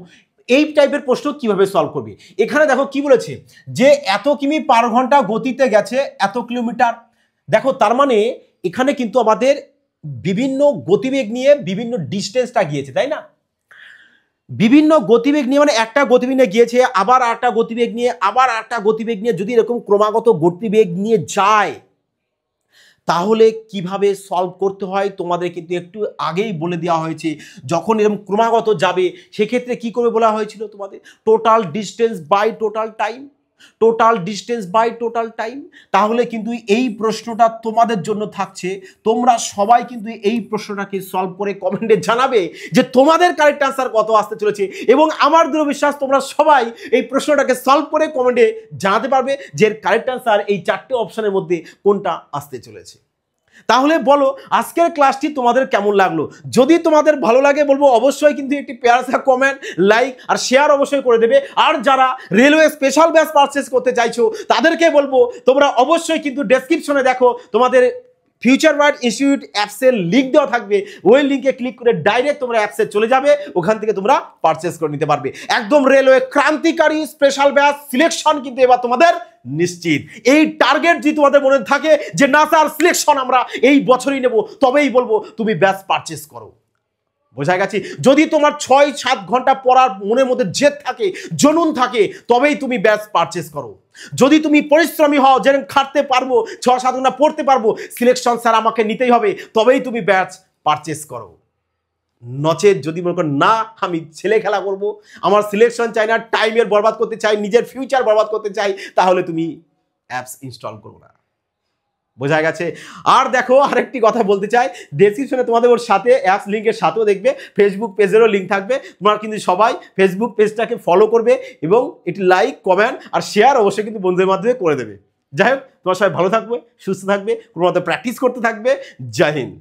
এই টাইপের প্রশ্ন কিভাবে সলভ করবে। এখানে দেখো কি বলেছে যে এত কিমি পার ঘন্টা গতিতে গেছে এত কিলোমিটার। দেখো তার মানে এখানে কিন্তু আমাদের বিভিন্ন গতিবেগ নিয়ে বিভিন্ন ডিস্টেন্সটা গিয়েছে, তাই না? বিভিন্ন গতিবেগ নিয়ে, মানে একটা গতিবেগ নিয়ে গিয়েছে, আবার একটা গতিবেগ নিয়ে, আবার একটা গতিবেগ নিয়ে, যদি এরকম ক্রমাগত গতিবেগ নিয়ে যায় তাহলে কিভাবে সলভ করতে হয় তোমাদের কিন্তু একটু আগেই বলে দেওয়া হয়েছে। যখন এরকম ক্রমাগত যাবে সেক্ষেত্রে কি করবে বলা হয়েছিল তোমাদের? Total distance by total time, total distance by total time. তাহলে কিন্তু এই প্রশ্নটা তোমাদের জন্য থাকছে। তোমরা সবাই কিন্তু এই প্রশ্নটাকে সলভ করে কমেন্টে জানাবে যে তোমাদের কারেক্ট আনসার কত আসতে চলেছে, এবং আমার দৃঢ় বিশ্বাস তোমরা সবাই এই প্রশ্নটাকে সলভ করে কমেন্টে জানাতে পারবে যে এর কারেক্ট আনসার এই 4টে অপশনের মধ্যে কোনটা আসতে চলেছে। তাহলে বলো আজকের ক্লাসটি তোমাদের কেমন লাগলো? যদি তোমাদের ভালো লাগে বলবো অবশ্যই কিন্তু একটি প্যারা কমেন্ট, লাইক আর শেয়ার অবশ্যই করে দেবে। আর যারা রেলওয়ে স্পেশাল ব্যাচ পারচেস করতে চাইছো তাদেরকে বলবো তোমরা অবশ্যই কিন্তু ডেসক্রিপশনে দেখো তোমাদের ফিউচার ওয়ার্ড ইনস্টিটিউট অ্যাপসের লিঙ্ক দেওয়া থাকবে, ওই লিঙ্কে ক্লিক করে ডাইরেক্ট তোমরা অ্যাপসে চলে যাবে, ওখান থেকে তোমরা পারচেস করে নিতে পারবে। একদম রেলওয়ে ক্রান্তিকারী স্পেশাল ব্যাচ সিলেকশন কিন্তু এবার তোমাদের নিশ্চিত। এই টার্গেট যদি তোমাদের মনে থাকে যে না স্যার সিলেকশন আমরা এই বছরই নেব, তবেই বলবো তুমি ব্যাচ পারচেস করো। বোঝা গেছে? যদি তোমার 6-7 ঘন্টা পড়ার মনের মধ্যে জেদ থাকে, জনুন থাকে, তবেই তুমি ব্যাচ পারচেস করো। যদি তুমি পরিশ্রমী হও, যেরকম খাটতে পারবো, 6-7 ঘন্টা পড়তে পারবো, সিলেকশন স্যার আমাকে নিতেই হবে, তবেই তুমি ব্যাচ পারচেস করো। নচেত যদি মনে করো না আমি ছেলে খেলা করব, আমার সিলেকশন চাই না, টাইমের বরবাদ করতে চাই, নিজের ফিউচার বরবাদ করতে চাই, তাহলে তুমি অ্যাপস ইনস্টল করো না। বোঝা গেছে? আর দেখো আরেকটি কথা বলতে চাই, ডেসক্রিপশনে তোমাদের ওর সাথে অ্যাপস লিঙ্কের সাথেও দেখবে ফেসবুক পেজেরও লিঙ্ক থাকবে। তোমরা কিন্তু সবাই ফেসবুক পেজটাকে ফলো করবে এবং এটি লাইক, কমেন্ট আর শেয়ার অবশ্যই কিন্তু বন্ধুদের মাধ্যমে করে দেবে। যাই হোক, তোমার সবাই ভালো থাকবে, সুস্থ থাকবে, কোনো মতো প্র্যাকটিস করতে থাকবে। জয় হিন্দ।